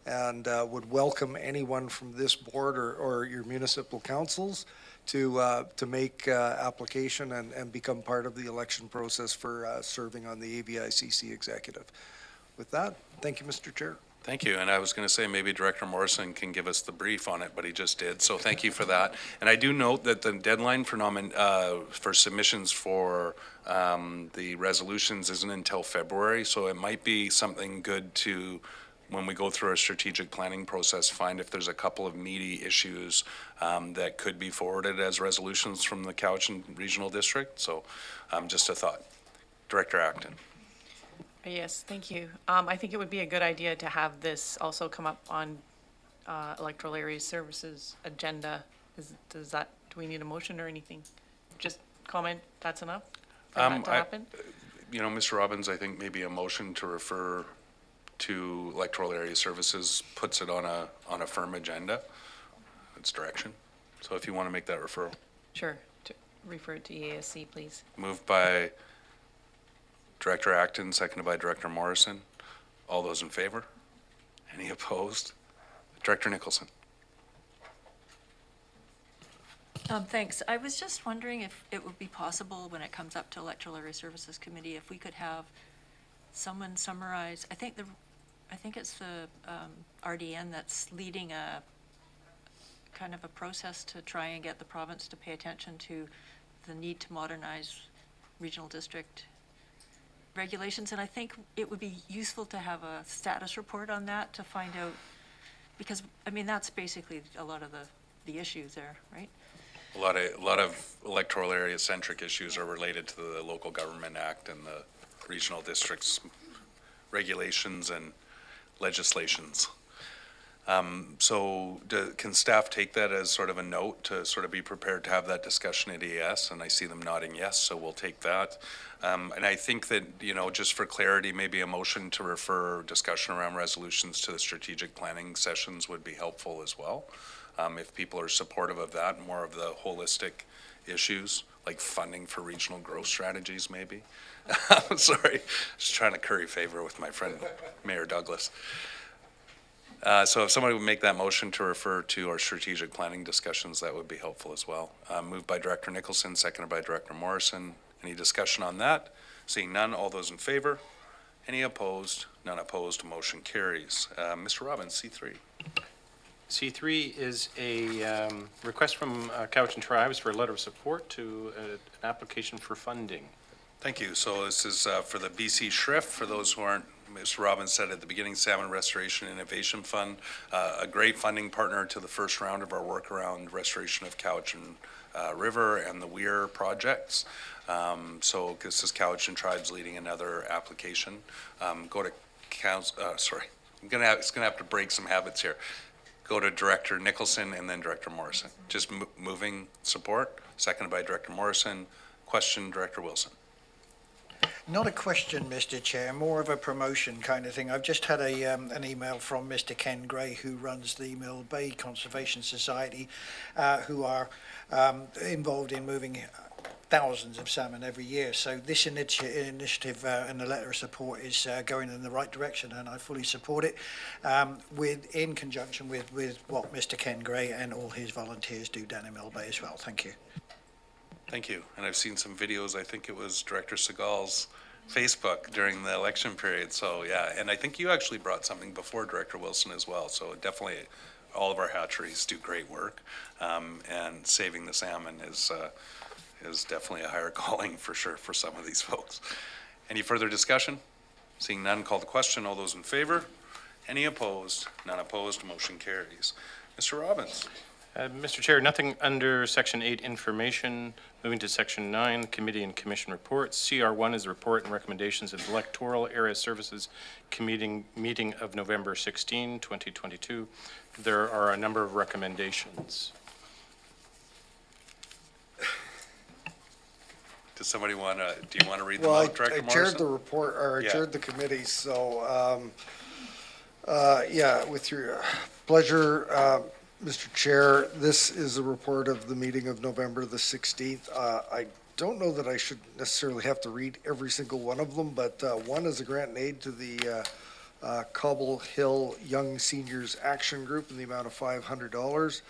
and would welcome anyone from this board or your municipal councils to make application and become part of the election process for serving on the AVICC executive. With that, thank you, Mr. Chair. Thank you. And I was going to say maybe Director Morrison can give us the brief on it, but he just did. So thank you for that. And I do note that the deadline for submissions for the resolutions isn't until February. So it might be something good to, when we go through our strategic planning process, find if there's a couple of meaty issues that could be forwarded as resolutions from the Cowichan Regional District. So just a thought. Director Acton. Yes, thank you. I think it would be a good idea to have this also come up on electoral area services agenda. Do we need a motion or anything? Just comment, that's enough for that to happen? Mr. Robbins, I think maybe a motion to refer to electoral area services puts it on a firm agenda. It's direction. So if you want to make that referral. Sure, to refer it to EASC, please. Moved by Director Acton, seconded by Director Morrison. All those in favor? Any opposed? Director Nicholson. Thanks. I was just wondering if it would be possible, when it comes up to Electoral Area Services Committee, if we could have someone summarize, I think it's the RDN that's leading a kind of a process to try and get the province to pay attention to the need to modernize regional district regulations. And I think it would be useful to have a status report on that to find out, because, I mean, that's basically a lot of the issues there, right? A lot of electoral area centric issues are related to the Local Government Act and the regional districts regulations and legislations. So can staff take that as sort of a note to sort of be prepared to have that discussion at EAS? And I see them nodding yes, so we'll take that. And I think that, you know, just for clarity, maybe a motion to refer discussion around resolutions to the strategic planning sessions would be helpful as well. If people are supportive of that, more of the holistic issues, like funding for regional growth strategies, maybe. Sorry, just trying to curry favor with my friend Mayor Douglas. So if somebody would make that motion to refer to our strategic planning discussions, that would be helpful as well. Moved by Director Nicholson, seconded by Director Morrison. Any discussion on that? Seeing none, all those in favor? Any opposed? None opposed, motion carries. Mr. Robbins, C3. C3 is a request from Cowichan Tribes for a letter of support to an application for funding. Thank you. So this is for the BC SHRIF. For those who aren't, Mr. Robbins said at the beginning, Salmon Restoration Innovation Fund, a great funding partner to the first round of our work around restoration of Cowichan River and the Weir projects. So this is Cowichan Tribes leading another application. Go to sorry, it's gonna have to break some habits here. Go to Director Nicholson and then Director Morrison. Just moving support, seconded by Director Morrison. Question, Director Wilson. Not a question, Mr. Chair, more of a promotion kind of thing. I've just had an email from Mr. Ken Gray, who runs the Mill Bay Conservation Society, who are involved in moving thousands of salmon every year. So this initiative and the letter of support is going in the right direction, and I fully support it, in conjunction with what Mr. Ken Gray and all his volunteers do down in Mill Bay as well. Thank you. Thank you. And I've seen some videos, I think it was Director Segal's Facebook during the election period. So yeah, and I think you actually brought something before Director Wilson as well. So definitely all of our hatcheries do great work. And saving the salmon is definitely a higher calling for sure for some of these folks. Any further discussion? Seeing none, call the question. All those in favor? Any opposed? None opposed, motion carries. Mr. Robbins. Mr. Chair, nothing under Section 8 information. Moving to Section 9, Committee and Commission reports. CR1 is the report and recommendations of the Electoral Area Services Committee meeting of November 16, 2022. There are a number of recommendations. Does somebody want to, do you want to read them Well, out, Director I Morrison? chaired the report, or I Yeah. chaired the committee, so, yeah, with your pleasure, Mr. Chair, this is a report of the meeting of November the 16th. I don't know that I should necessarily have to read every single one of them, but one is a grant and aid to the Cobble Hill Young Seniors Action Group in the amount of $500.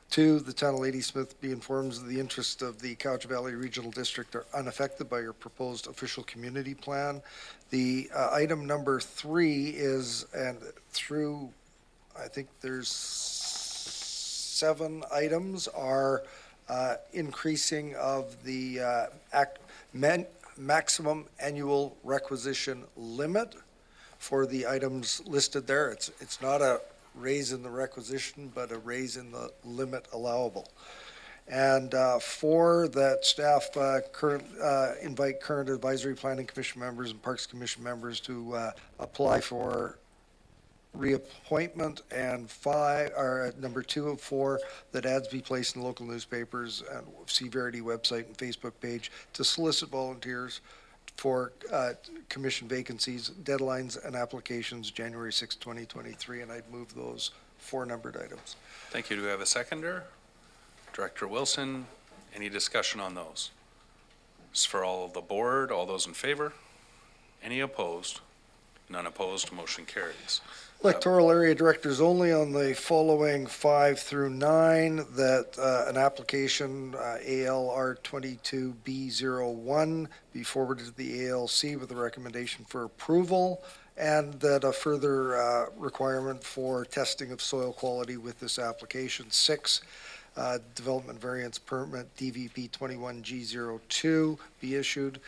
Two, the town of Ladysmith be informed that the interests of the Cowichan Valley Regional District are unaffected by your proposed official community plan. The item number 3 is, and through, I think there's 7 items, are increasing of the maximum annual requisition limit for the items listed there. It's not a raise in the requisition, but a raise in the limit allowable. And 4, that staff invite current advisory planning commission members and parks commission members to apply for reappointment. And 5, or number 2 of 4, that ads be placed in local newspapers and Severity website and Facebook page to solicit volunteers for commission vacancies, deadlines and applications January 6, 2023, and I'd move those 4 numbered items. Thank you. Do we have a seconder? Director Wilson, any discussion on those? This is for all of the board. All those in favor? Any opposed? None opposed, motion carries. Electoral area directors only on the following 5 through 9, that an application, ALR 22B01, be forwarded to the ALC with a recommendation for approval, and that a further requirement for testing of soil quality with this application. 6, development variance permit DVP 21G02 be issued.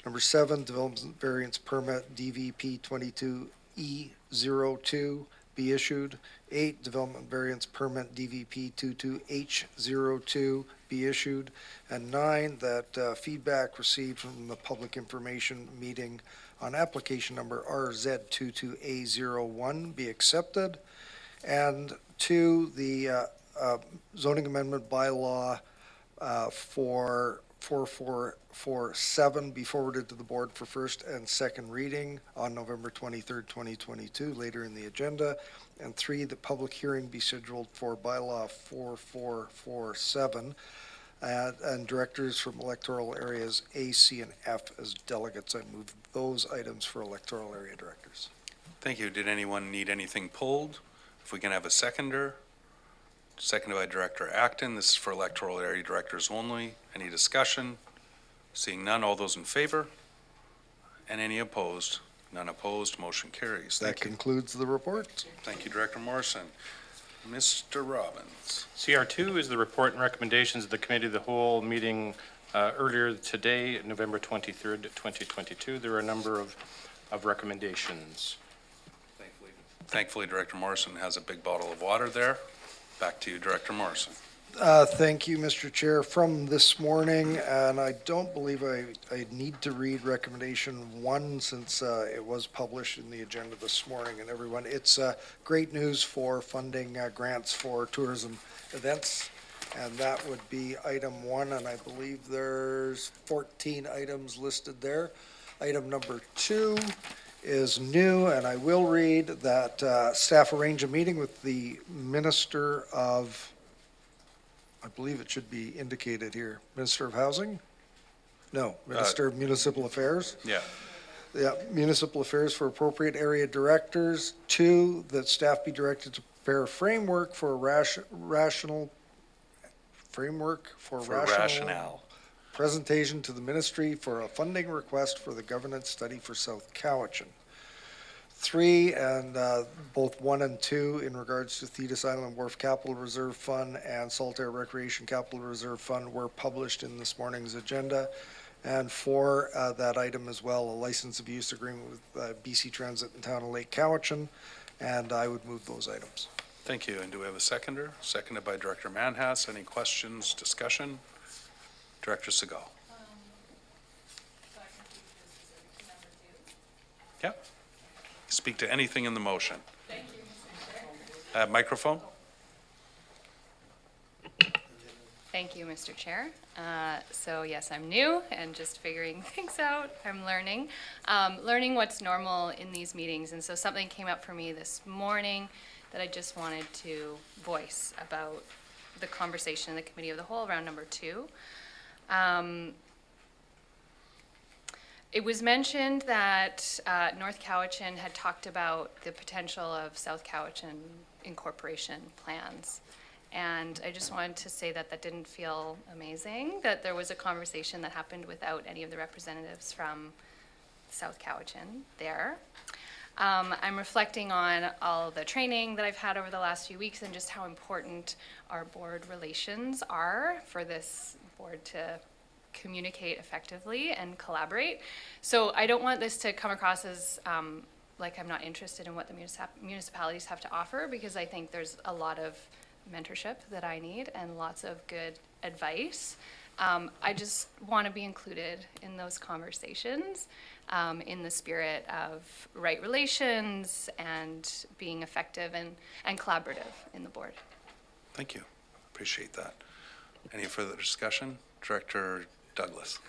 Number 7, development variance permit DVP 22E02 be issued. 8, development variance permit DVP 22H02 be issued. And 9, that feedback received from the public information meeting on application number RZ22A01 be accepted. And 2, the zoning amendment bylaw for 4447 be forwarded to the board for first and second reading on November 23rd, 2022, later in the agenda. And 3, the public hearing be scheduled for bylaw 4447 and directors from electoral areas A, C, and F as delegates. I move those items for electoral area directors. Thank you. Did anyone need anything pulled? If we can have a seconder. Seconded by Director Acton. This is for electoral area directors only. Any discussion? Seeing none, all those in favor? And any opposed? None opposed, motion carries. That Thank you. concludes the report. Thank you, Director Morrison. Mr. Robbins. CR2 is the report and recommendations of the Committee of the Whole meeting earlier today, November 23rd, 2022. There are a number of recommendations. Thankfully, Director Morrison has a big bottle of water there. Back to you, Director Morrison. Thank you, Mr. Chair. From this morning, and I don't believe I need to read recommendation 1 since it was published in the agenda this morning, and everyone, it's great news for funding grants for tourism events, and that would be item 1, and I believe there's 14 items listed there. Item number 2 is new, and I will read that staff arrange a meeting with the Minister of, I believe it should be indicated here, Minister of Housing? No, Minister of Municipal Affairs. Yeah. Yeah, Municipal Affairs for appropriate area directors. 2, that staff be directed to prepare a framework for rationale presentation to the ministry for a funding request for the governance study for South Cowichan. 3, and both 1 and 2 in regards to Thetis Island Wharf Capital Reserve Fund and Saltaire Recreation Capital Reserve Fund were published in this morning's agenda. And 4, that item as well, a license of use agreement with BC Transit and Town of Lake Cowichan, and I would move those items. Thank you. And do we have a seconder? Seconded by Director Manhas. Any questions, discussion? Director Segal. Yep. Speak to anything in the motion. Thank you, Mr. Chair. Microphone. Thank you, Mr. Chair. So yes, I'm new and just figuring things out. I'm learning what's normal in these meetings. And so something came up for me this morning that I just wanted to voice about the conversation in the Committee of the Whole around number 2. It was mentioned that North Cowichan had talked about the potential of South Cowichan incorporation plans. And I just wanted to say that that didn't feel amazing, that there was a conversation that happened without any of the representatives from South Cowichan there. I'm reflecting on all the training that I've had over the last few weeks and just how important our board relations are for this board to communicate effectively and collaborate. So I don't want this to come across as like I'm not interested in what the municipalities have to offer, because I think there's a lot of mentorship that I need and lots of good advice. I just want to be included in those conversations in the spirit of right relations and being effective and collaborative in the board. Thank you. Appreciate that. Any further discussion? Director Douglas.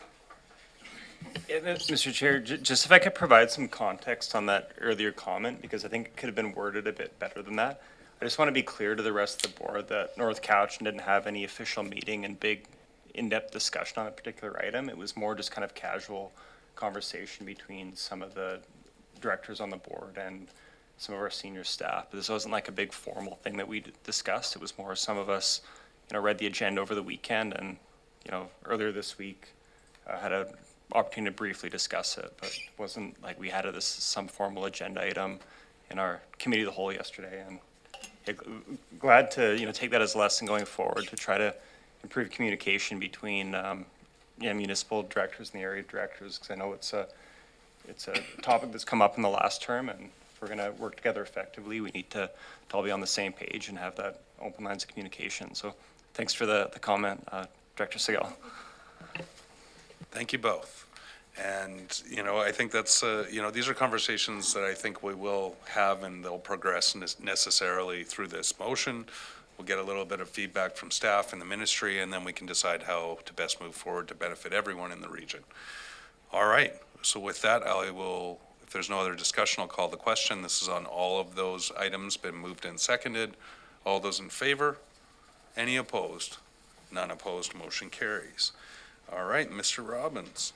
Yeah, Mr. Chair, just if I could provide some context on that earlier comment, because I think it could have been worded a bit better than that. I just want to be clear to the rest of the board that North Cowichan didn't have any official meeting and big in-depth discussion on a particular item. It was more just kind of casual conversation between some of the directors on the board and some of our senior staff. But this wasn't like a big formal thing that we discussed. It was more some of us, read the agenda over the weekend and, earlier this week, had an opportunity to briefly discuss it, but it wasn't like we had some formal agenda item in our committee of the whole yesterday. And glad to, take that as a lesson going forward to try to improve communication between, municipal directors and the area directors, because I know it's a topic that's come up in the last term, and if we're going to work together effectively, we need to all be on the same page and have that open lines of communication. So thanks for the comment, Director Segal. Thank you both. And, I think that's, these are conversations that I think we will have, and they'll progress necessarily through this motion. We'll get a little bit of feedback from staff and the ministry, and then we can decide how to best move forward to benefit everyone in the region. All right, so with that, I will, if there's no other discussion, I'll call the question. This is on all of those items, been moved and seconded. All those in favor? Any opposed? None opposed, motion carries. All right, Mr. Robbins.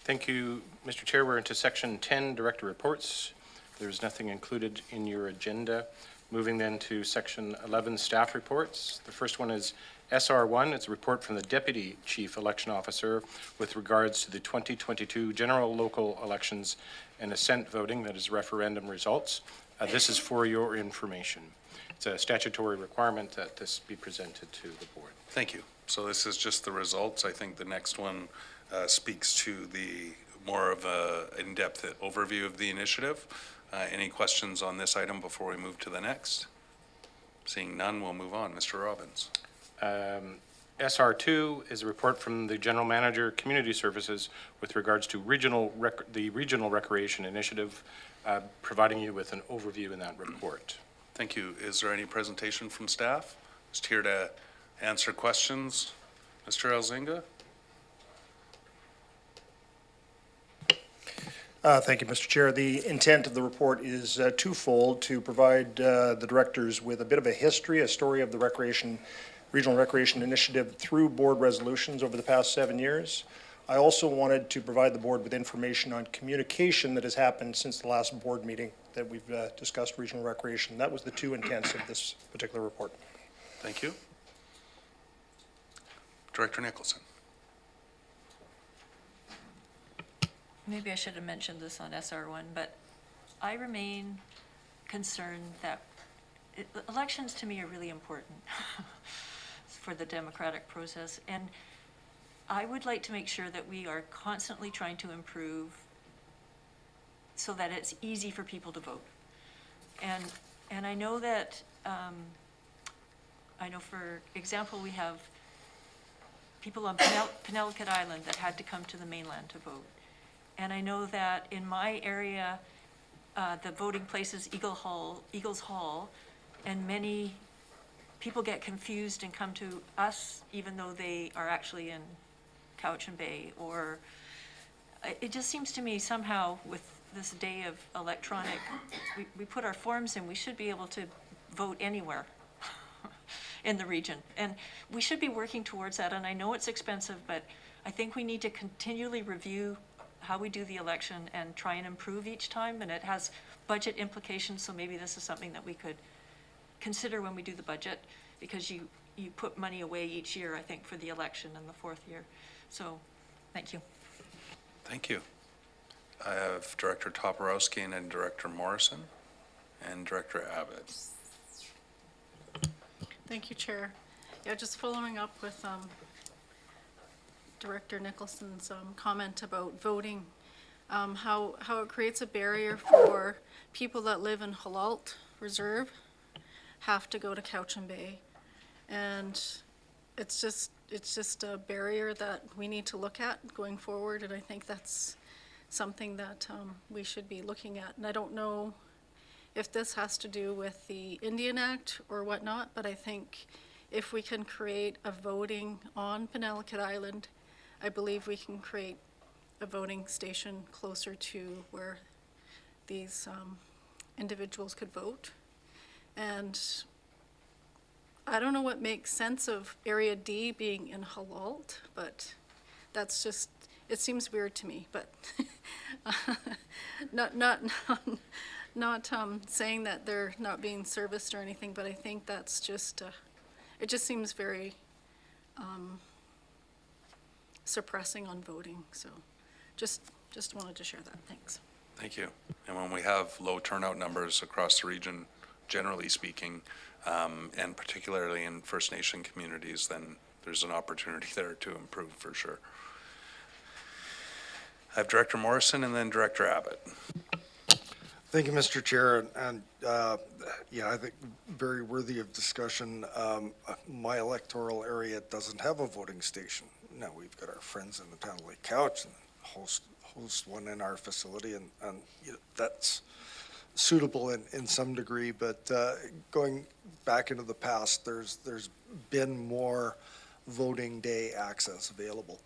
Thank you, Mr. Chair. We're into section 10, Director Reports. There's nothing included in your agenda. Moving then to section 11, Staff Reports. The first one is SR1. It's a report from the Deputy Chief Election Officer with regards to the 2022 general local elections and assent voting, that is referendum results. This is for your information. It's a statutory requirement that this be presented to the board. Thank you. So this is just the results. I think the next one speaks to the more of a in-depth overview of the initiative. Any questions on this item before we move to the next? Seeing none, we'll move on. Mr. Robbins. SR2 is a report from the General Manager, Community Services, with regards to the Regional Recreation Initiative, providing you with an overview in that report. Thank you. Is there any presentation from staff? Just here to answer questions. Mr. Elzinga? Thank you, Mr. Chair. The intent of the report is twofold: to provide the directors with a bit of a history, a story of the Regional Recreation Initiative through board resolutions over the past 7 years. I also wanted to provide the board with information on communication that has happened since the last board meeting that we've discussed regional recreation. That was the two intents of this particular report. Thank you. Director Nicholson. Maybe I should have mentioned this on SR1, but I remain concerned that elections to me are really important for the democratic process. And I would like to make sure that we are constantly trying to improve so that it's easy for people to vote. And I know that, for example, we have people on Penelakut Island that had to come to the mainland to vote. And I know that in my area, the voting place is Eagles Hall, and many people get confused and come to us even though they are actually in Cowichan Bay. Or it just seems to me somehow with this day of electronic, we put our forms in, we should be able to vote anywhere in the region. And we should be working towards that. And I know it's expensive, but I think we need to continually review how we do the election and try and improve each time. And it has budget implications, so maybe this is something that we could consider when we do the budget, because you put money away each year, I think, for the election in the fourth year. So, thank you. Thank you. I have Director Toporowski and then Director Morrison and Director Abbott. Thank you, Chair. Yeah, just following up with Director Nicholson's comment about voting, how it creates a barrier for people that live in Halalt Reserve have to go to Cowichan Bay. And it's just a barrier that we need to look at going forward, and I think that's something that we should be looking at. And I don't know if this has to do with the Indian Act or whatnot, but I think if we can create a voting on Penelakut Island, I believe we can create a voting station closer to where these individuals could vote. And I don't know what makes sense of Area D being in Halalt, but that's just, it seems weird to me, but not saying that they're not being serviced or anything, but I think that's just, it just seems very suppressing on voting. So just wanted to share that. Thanks. Thank you. And when we have low turnout numbers across the region, generally speaking, and particularly in First Nation communities, then there's an opportunity there to improve for sure. I have Director Morrison and then Director Abbott. Thank you, Mr. Chair, and yeah, I think very worthy of discussion. My electoral area doesn't have a voting station. Now, we've got our friends in the town of Lake Couch and host one in our facility, and you know, that's suitable in some degree, but going back into the past, there's been more voting day access available.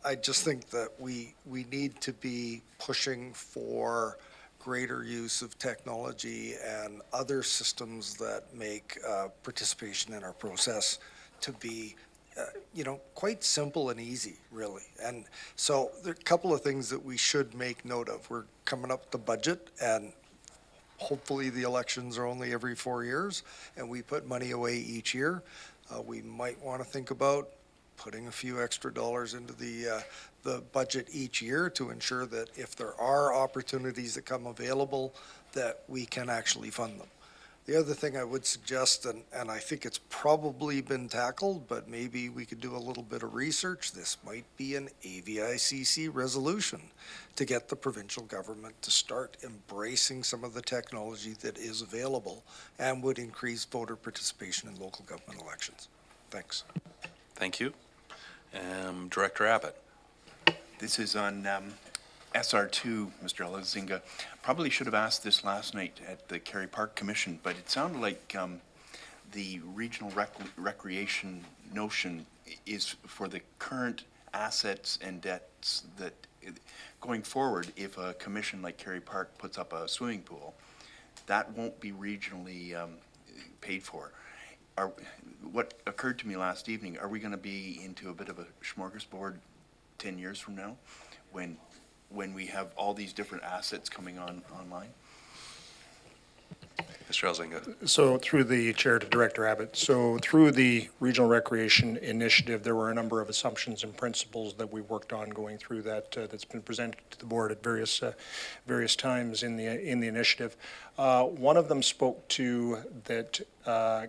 I just think that we need to be pushing for greater use of technology and other systems that make participation in our process to be you know, quite simple and easy, really. And so there are a couple of things that we should make note of. We're coming up with the budget, and hopefully the elections are only every 4 years, and we put money away each year. We might want to think about putting a few extra dollars into the budget each year to ensure that if there are opportunities that come available, that we can actually fund them. The other thing I would suggest, and I think it's probably been tackled, but maybe we could do a little bit of research. This might be an AVICC resolution to get the provincial government to start embracing some of the technology that is available and would increase voter participation in local government elections. Thanks. Thank you. Director Abbott. This is on SR2, Mr. Elzinga. Probably should have asked this last night at the Kerry Park Commission, but it sounded like the regional recreation notion is for the current assets and debts that, going forward, if a commission like Kerry Park puts up a swimming pool, that won't be regionally paid for. What occurred to me last evening, are we going to be into a bit of a smorgasbord 10 years from now when we have all these different assets coming online? Mr. Elzinga. So through the chair to Director Abbott, so through the Regional Recreation Initiative, there were a number of assumptions and principles that we worked on going through that that's been presented to the board at various times in the initiative. One of them spoke to that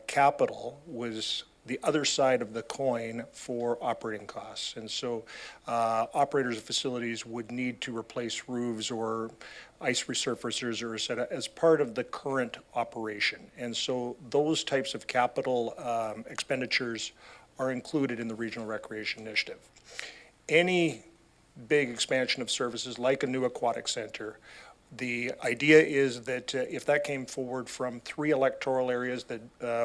capital was the other side of the coin for operating costs. And so operators of facilities would need to replace roofs or ice resurfacers or et cetera as part of the current operation. And so those types of capital expenditures are included in the Regional Recreation Initiative. Any big expansion of services like a new aquatic center, the idea is that if that came forward from 3 electoral areas that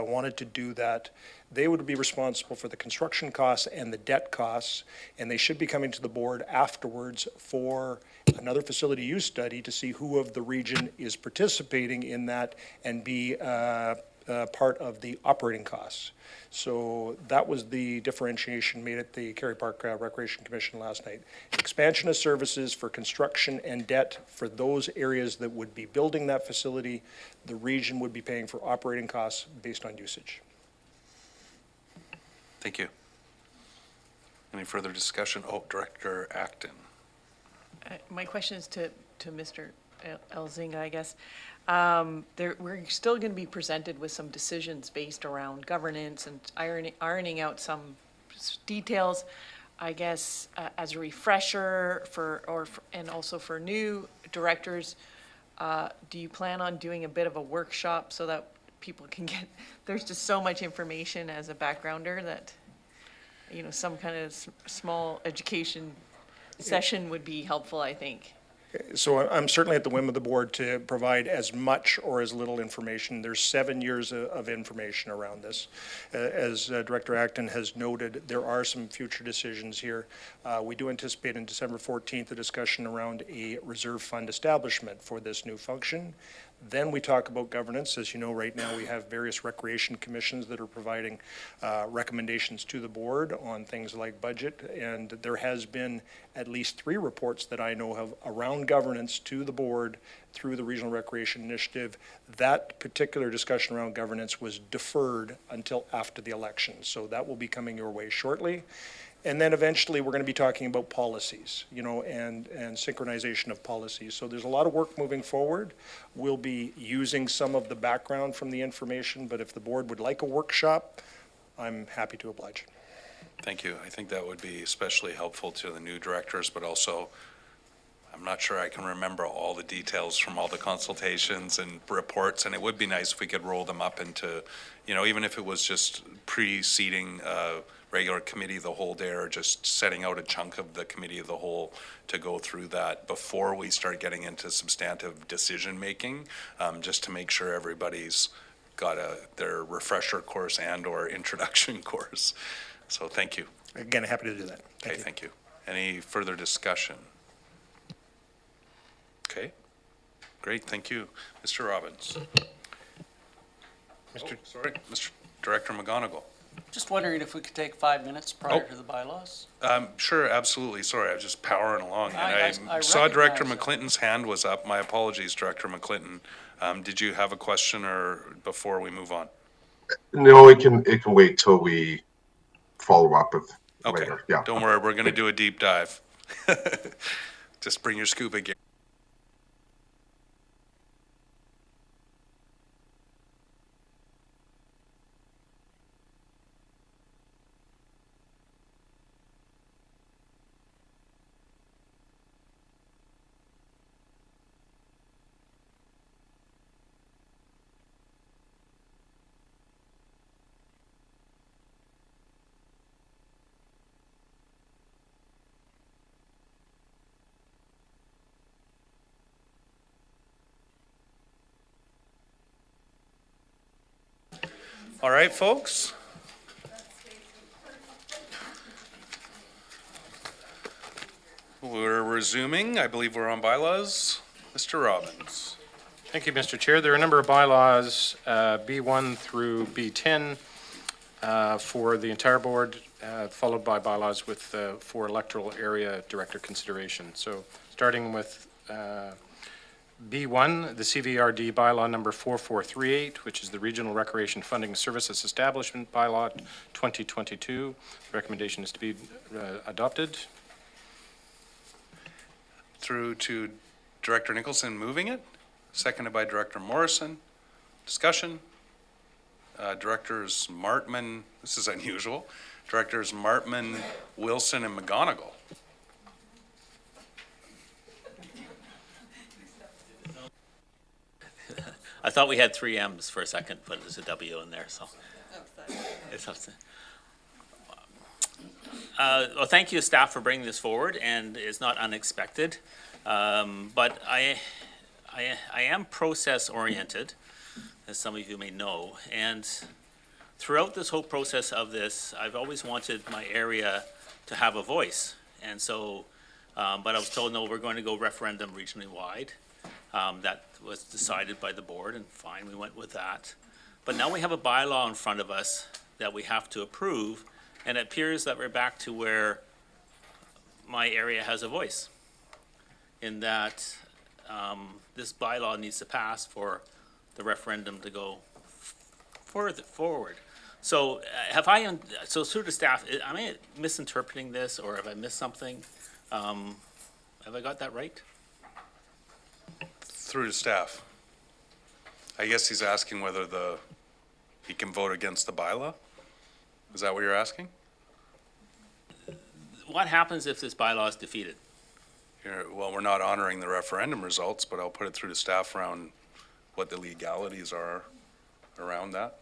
wanted to do that, they would be responsible for the construction costs and the debt costs, and they should be coming to the board afterwards for another facility use study to see who of the region is participating in that and be part of the operating costs. So that was the differentiation made at the Kerry Park Recreation Commission last night. Expansion of services for construction and debt for those areas that would be building that facility. The region would be paying for operating costs based on usage. Thank you. Any further discussion? Oh, Director Acton. My question is to Mr. Elzinga, I guess. We're still going to be presented with some decisions based around governance and ironing out some details. I guess as a refresher and also for new directors, do you plan on doing a bit of a workshop so that people can get? There's just so much information as a backgrounder that, you know, some kind of small education session would be helpful, I think. So I'm certainly at the whim of the board to provide as much or as little information. There's 7 years of information around this. As Director Acton has noted, there are some future decisions here. We do anticipate on December 14th a discussion around a reserve fund establishment for this new function. Then we talk about governance. As you know, right now we have various recreation commissions that are providing recommendations to the board on things like budget, and there has been at least 3 reports that I know of around governance to the board through the Regional Recreation Initiative. That particular discussion around governance was deferred until after the election. So that will be coming your way shortly. And then eventually, we're going to be talking about policies, and synchronization of policies. So there's a lot of work moving forward. We'll be using some of the background from the information, but if the board would like a workshop, I'm happy to oblige. Thank you. I think that would be especially helpful to the new directors, but also, I'm not sure I can remember all the details from all the consultations and reports, and it would be nice if we could roll them up into, even if it was just preceding regular committee of the whole day, or just setting out a chunk of the committee of the whole to go through that before we start getting into substantive decision-making, just to make sure everybody's got their refresher course and/or introduction course. So thank you. Again, happy to do that. Okay, thank you. Any further discussion? Okay, great, thank you. Mr. Robbins. Sorry, Mr. Director McGonigal. Just wondering if we could take 5 minutes prior to the bylaws? Sure, absolutely. Sorry, I was just powering along. And I I saw Director recognize that. McClinton's hand was up. My apologies, Director McClinton. Did you have a question or before we move on? No, it can wait till we follow up with Okay, later. Yeah. don't worry, we're gonna do a deep dive. Just bring your scuba gear. All right, folks. We're resuming. I believe we're on bylaws. Mr. Robbins. Thank you, Mr. Chair. There are a number of bylaws, B1 through B10, for the entire board, followed by bylaws with for electoral area director consideration. So starting with B1, the CVRD bylaw number 4438, which is the Regional Recreation Funding Services Establishment bylaw 2022. The recommendation is to be adopted. Through to Director Nicholson moving it, seconded by Director Morrison. Discussion. Directors Martman, this is unusual, Directors Martman, Wilson, and McGonigal. I thought we had 3 M's for a second, but there's a W in there, so. It's upset. Well, thank you, staff, for bringing this forward, and it's not unexpected. But I am process-oriented, as some of you may know, and throughout this whole process of this, I've always wanted my area to have a voice. And so, but I was told, no, we're going to go referendum regionally wide. That was decided by the board, and fine, we went with that. But now we have a bylaw in front of us that we have to approve, and it appears that we're back to where my area has a voice, in that this bylaw needs to pass for the referendum to go further forward. So so through the staff, am I misinterpreting this, or have I missed something? Have I got that right? Through to staff. I guess he's asking whether he can vote against the bylaw? Is that what you're asking? What happens if this bylaw is defeated? Well, we're not honoring the referendum results, but I'll put it through to staff around what the legalities are around that.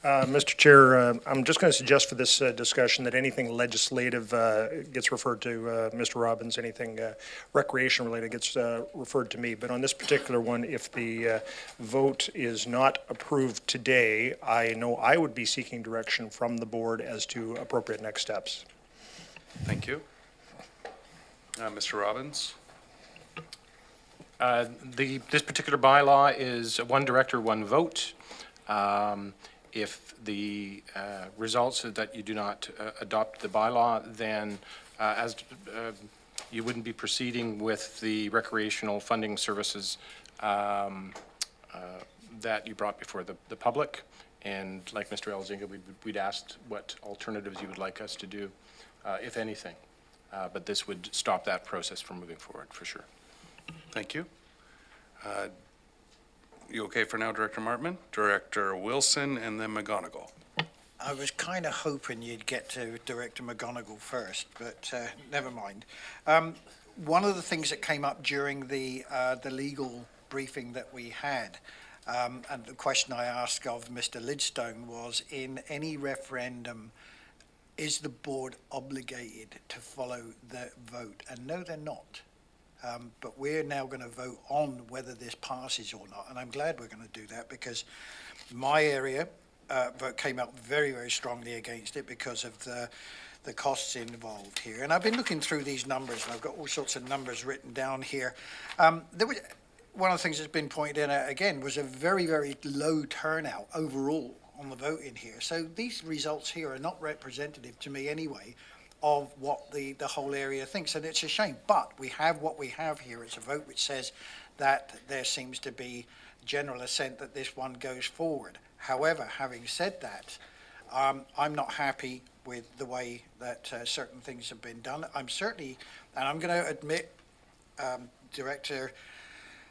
Mr. Chair, I'm just going to suggest for this discussion that anything legislative gets referred to Mr. Robbins, anything recreation related gets referred to me. But on this particular one, if the vote is not approved today, I know I would be seeking direction from the board as to appropriate next steps. Thank you. Mr. Robbins? This particular bylaw is one director, one vote. If the results are that you do not adopt the bylaw, then you wouldn't be proceeding with the recreational funding services that you brought before the public. And like Mr. Elzinga, we'd asked what alternatives you would like us to do, if anything. But this would stop that process from moving forward, for sure. Thank you. You okay for now, Director Martman? Director Wilson, and then McGonigal. I was kind of hoping you'd get to Director McGonigal first, but never mind. One of the things that came up during the legal briefing that we had, and the question I asked of Mr. Lidstone was, in any referendum, is the board obligated to follow the vote? And no, they're not. But we're now going to vote on whether this passes or not. And I'm glad we're going to do that, because my area vote came out very, very strongly against it because of the costs involved here. And I've been looking through these numbers, and I've got all sorts of numbers written down here. One of the things that's been pointed out again was a very, very low turnout overall on the vote in here. So these results here are not representative to me anyway of what the whole area thinks, and it's a shame. But we have what we have here. It's a vote which says that there seems to be general assent that this one goes forward. However, having said that, I'm not happy with the way that certain things have been done. I'm certainly, and I'm going to admit, Director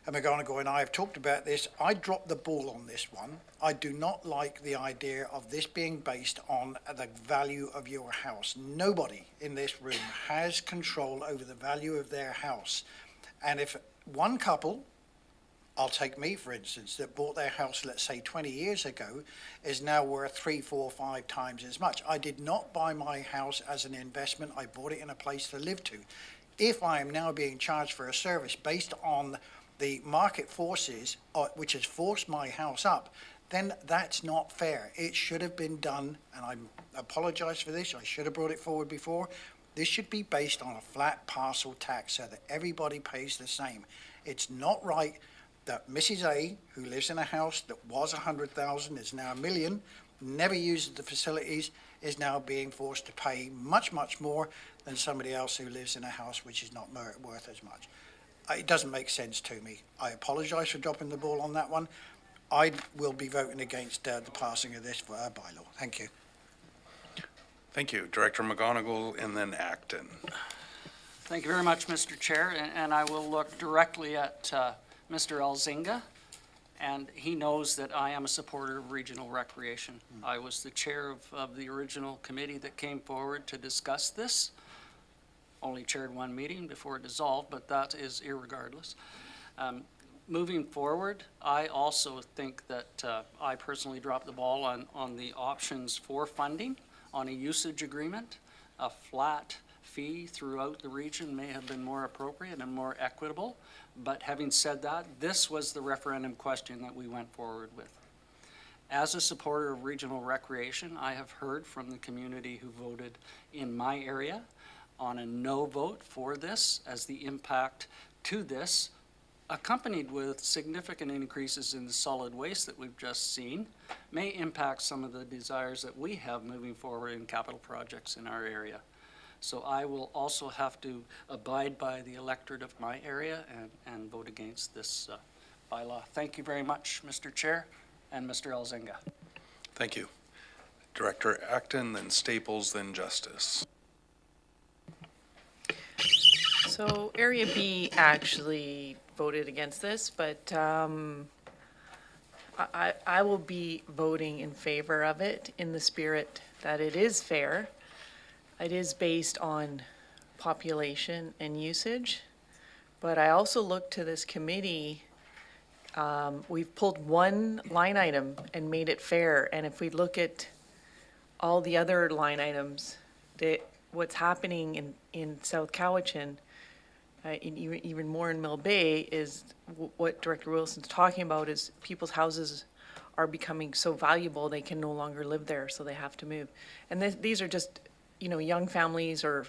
McGonigal and I have talked about this. I dropped the ball on this one. I do not like the idea of this being based on the value of your house. Nobody in this room has control over the value of their house. And if one couple, I'll take me for instance, that bought their house, let's say 20 years ago, is now worth 3, 4, 5 times as much. I did not buy my house as an investment. I bought it in a place to live to. If I am now being charged for a service based on the market forces, which has forced my house up, then that's not fair. It should have been done, and I apologize for this, I should have brought it forward before. This should be based on a flat parcel tax so that everybody pays the same. It's not right that Mrs. A, who lives in a house that was 100,000, is now $1 million, never uses the facilities, is now being forced to pay much, much more than somebody else who lives in a house which is not worth as much. It doesn't make sense to me. I apologize for dropping the ball on that one. I will be voting against the passing of this for our bylaw. Thank you. Thank you. Director McGonigal, and then Acton. Thank you very much, Mr. Chair, and I will look directly at Mr. Elzinga, and he knows that I am a supporter of regional recreation. I was the chair of the original committee that came forward to discuss this. Only chaired one meeting before it dissolved, but that is irregardless. Moving forward, I also think that I personally dropped the ball on the options for funding on a usage agreement. A flat fee throughout the region may have been more appropriate and more equitable. But having said that, this was the referendum question that we went forward with. As a supporter of regional recreation, I have heard from the community who voted in my area on a no vote for this, as the impact to this, accompanied with significant increases in the solid waste that we've just seen, may impact some of the desires that we have moving forward in capital projects in our area. So I will also have to abide by the electorate of my area and vote against this bylaw. Thank you very much, Mr. Chair and Mr. Elzinga. Thank you. Director Acton, then Staples, then Justice. So Area B actually voted against this, but I will be voting in favor of it in the spirit that it is fair. It is based on population and usage, but I also look to this committee. We've pulled one line item and made it fair, and if we look at all the other line items, what's happening in South Cowichan, even more in Mill Bay, is what Director Wilson's talking about is people's houses are becoming so valuable they can no longer live there, so they have to move. And these are just, young families or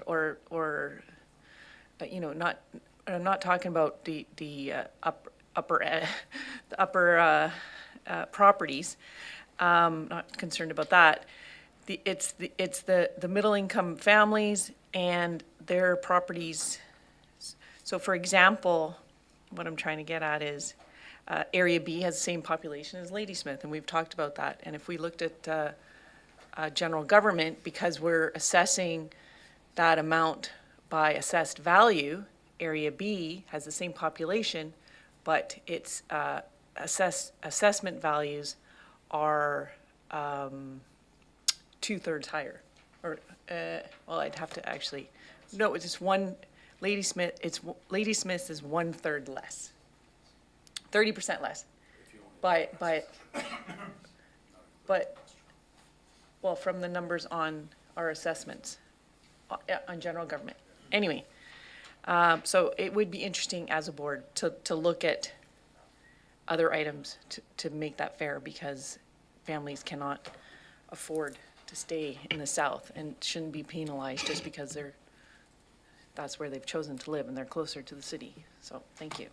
not. I'm not talking about the upper properties. Not concerned about that. It's the middle income families and their properties. So for example, what I'm trying to get at is, Area B has the same population as Ladysmith, and we've talked about that. And if we looked at general government, because we're assessing that amount by assessed value, Area B has the same population, but its assessment values are 2/3 higher. Or, well, I'd have to actually, no, it's just one, Ladysmith is 1/3 less. 30% less but, well, from the numbers on our assessments on general government. Anyway, so it would be interesting as a board to look at other items to make that fair, because families cannot afford to stay in the south and shouldn't be penalized just because that's where they've chosen to live and they're closer to the city. So, thank you.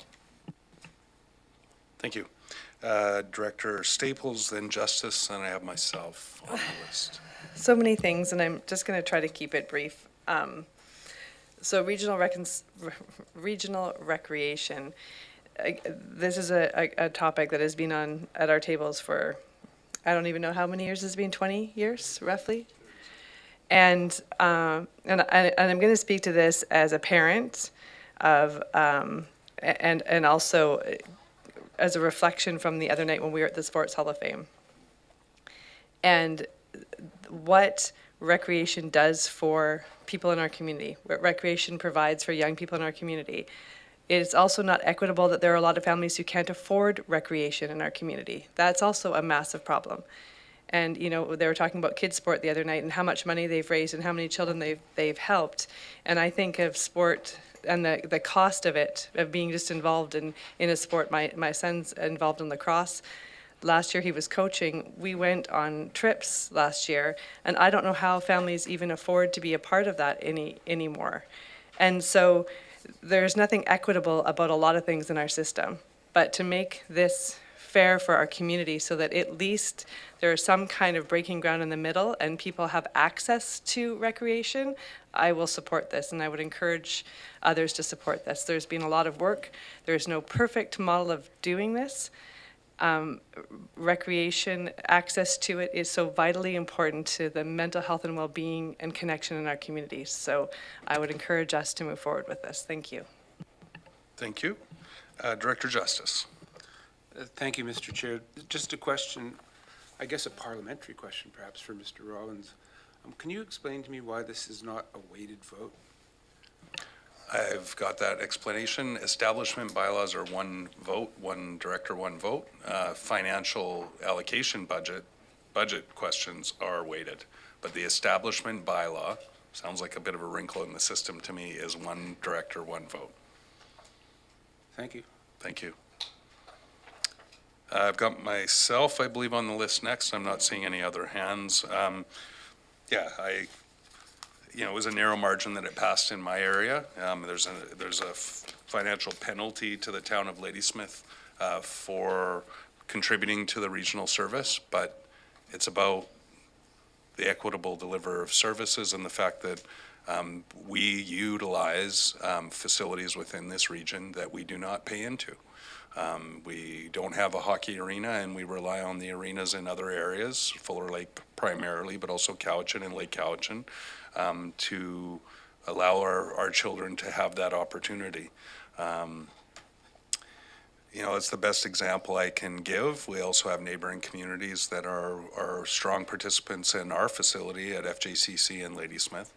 Thank you. Director Staples, then Justice, and I have myself on the list. So many things, and I'm just going to try to keep it brief. So regional recreation, this is a topic that has been on at our tables for, I don't even know how many years it's been, 20 years roughly. And I'm going to speak to this as a parent of, and also as a reflection from the other night when we were at the Sports Hall of Fame. And what recreation does for people in our community, what recreation provides for young people in our community. It's also not equitable that there are a lot of families who can't afford recreation in our community. That's also a massive problem. And, you know, they were talking about kids' sport the other night and how much money they've raised and how many children they've helped. And I think of sport and the cost of it, of being just involved in a sport. My son's involved in lacrosse. Last year he was coaching. We went on trips last year, and I don't know how families even afford to be a part of that anymore. And so there's nothing equitable about a lot of things in our system. But to make this fair for our community so that at least there is some kind of breaking ground in the middle and people have access to recreation, I will support this, and I would encourage others to support this. There's been a lot of work. There's no perfect model of doing this. Recreation, access to it is so vitally important to the mental health and well-being and connection in our communities. So I would encourage us to move forward with this. Thank you. Thank you. Director Justice. Thank you, Mr. Chair. Just a question, I guess a parliamentary question perhaps for Mr. Rollins. Can you explain to me why this is not a weighted vote? I've got that explanation. Establishment bylaws are one vote, one director, one vote. Financial allocation budget questions are weighted. But the establishment bylaw, sounds like a bit of a wrinkle in the system to me, is one director, one vote. Thank you. Thank you. I've got myself, I believe, on the list next. I'm not seeing any other hands. It was a narrow margin that it passed in my area. There's a financial penalty to the town of Ladysmith for contributing to the regional service, but it's about the equitable delivery of services and the fact that we utilize facilities within this region that we do not pay into. We don't have a hockey arena, and we rely on the arenas in other areas, Fuller Lake primarily, but also Cowichan and Lake Cowichan, to allow our children to have that opportunity. It's the best example I can give. We also have neighboring communities that are strong participants in our facility at FJCC and Ladysmith.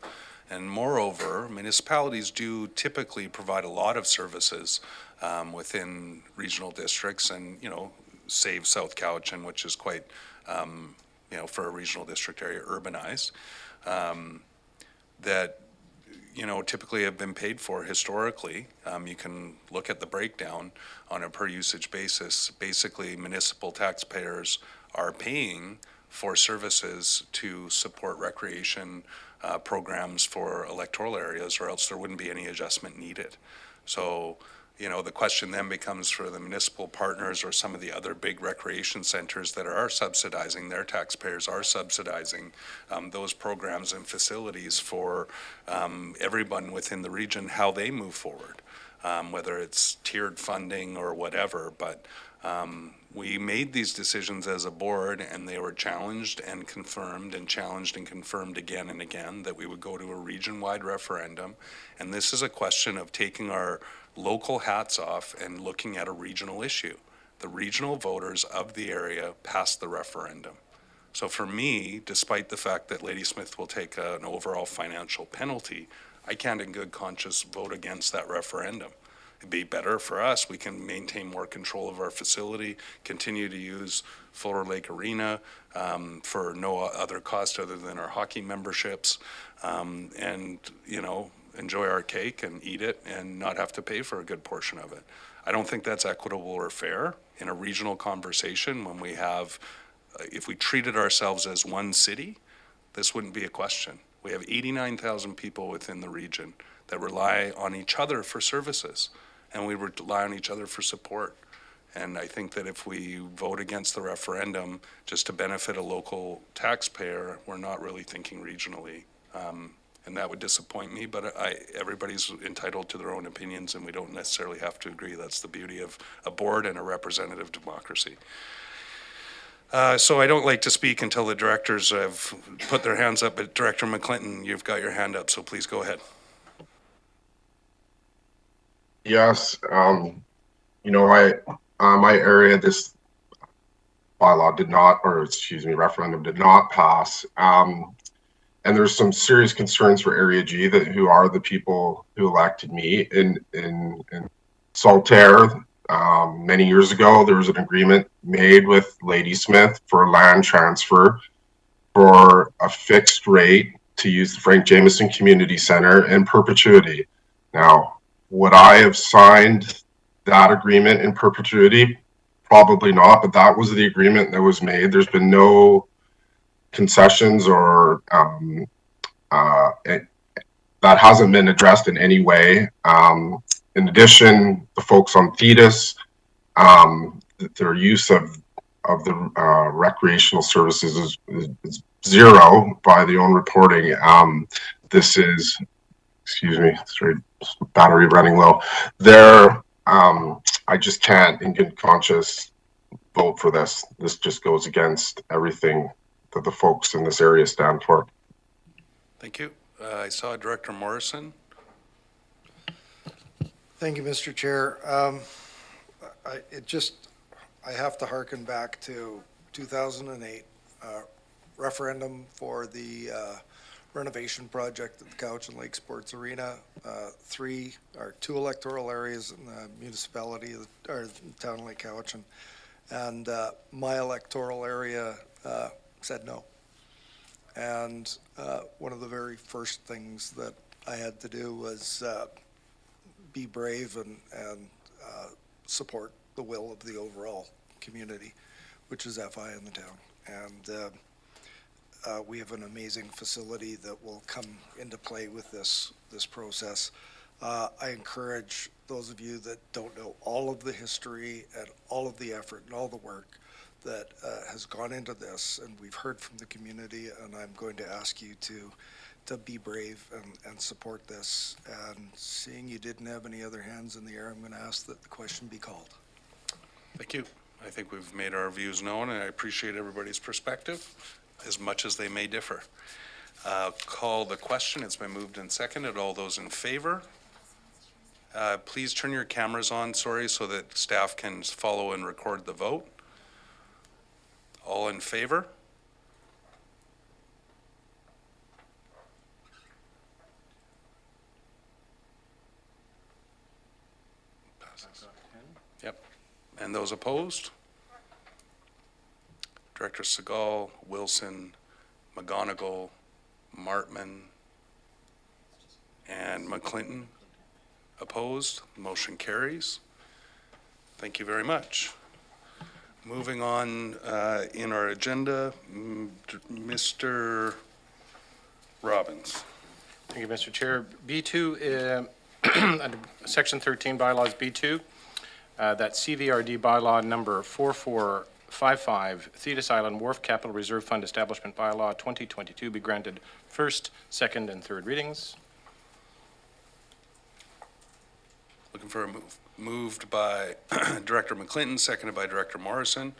And moreover, municipalities do typically provide a lot of services within regional districts, and, save South Cowichan, which is quite, for a regional district area, urbanized, that, typically have been paid for historically. You can look at the breakdown on a per usage basis. Basically, municipal taxpayers are paying for services to support recreation programs for electoral areas, or else there wouldn't be any adjustment needed. So, You know, the question then becomes for the municipal partners or some of the other big recreation centers that are subsidizing, their taxpayers are subsidizing those programs and facilities for everyone within the region, how they move forward, whether it's tiered funding or whatever. But we made these decisions as a board, and they were challenged and confirmed and challenged and confirmed again and again that we would go to a region-wide referendum. And this is a question of taking our local hats off and looking at a regional issue. The regional voters of the area passed the referendum. So for me, despite the fact that Ladysmith will take an overall financial penalty, I can't in good conscience vote against that referendum. It'd be better for us. We can maintain more control of our facility, continue to use Fuller Lake Arena for no other cost other than our hockey memberships, and, you know, enjoy our cake and eat it and not have to pay for a good portion of it. I don't think that's equitable or fair in a regional conversation when we have, if we treated ourselves as one city, this wouldn't be a question. We have 89,000 people within the region that rely on each other for services, and we rely on each other for support. And I think that if we vote against the referendum just to benefit a local taxpayer, we're not really thinking regionally. And that would disappoint me, but everybody's entitled to their own opinions, and we don't necessarily have to agree. That's the beauty of a board and a representative democracy. So I don't like to speak until the directors have put their hands up, but Director McClinton, you've got your hand up, so please go ahead. Yes, you know, my area, this bylaw did not, or excuse me, referendum did not pass. And there's some serious concerns for Area G, who are the people who elected me in Saltaire. Many years ago, there was an agreement made with Ladysmith for land transfer for a fixed rate to use the Frank Jameson Community Center in perpetuity. Now, would I have signed that agreement in perpetuity? Probably not, but that was the agreement that was made. There's been no concessions or that hasn't been addressed in any way. In addition, the folks on Thetis, their use of the recreational services is zero by the own reporting. This is, excuse me, sorry, battery running low. I just can't in good conscience vote for this. This just goes against everything that the folks in this area stand for. Thank you. I saw Director Morrison. Thank you, Mr. Chair. I have to hearken back to 2008, referendum for the renovation project at the Cowichan Lake Sports Arena. 2 electoral areas in the municipality, or the town of Lake Cowichan. And my electoral area said no. And one of the very first things that I had to do was be brave and support the will of the overall community, which is FI in the town. And we have an amazing facility that will come into play with this process. I encourage those of you that don't know all of the history and all of the effort and all the work that has gone into this, and we've heard from the community, and I'm going to ask you to be brave and support this. And seeing you didn't have any other hands in the air, I'm going to ask that the question be called. Thank you. I think we've made our views known, and I appreciate everybody's perspective, as much as they may differ. Call the question. It's been moved and seconded. All those in favor? Please turn your cameras on, so that staff can follow and record the vote. All in favor? Passes. Yep. And those opposed? Director Segal, Wilson, McGonigal, Martman, and McClinton. Opposed? Motion carries. Thank you very much. Moving on in our agenda, Mr. Robbins. Thank you, Mr. Chair. B2 under Section 13 bylaws B2, that CVRD bylaw number 4455, Thetis Island Wharf Capital Reserve Fund Establishment Bylaw 2022 be granted first, second, and third readings. Looking for a move. Moved by Director McClinton, seconded by Director Morrison.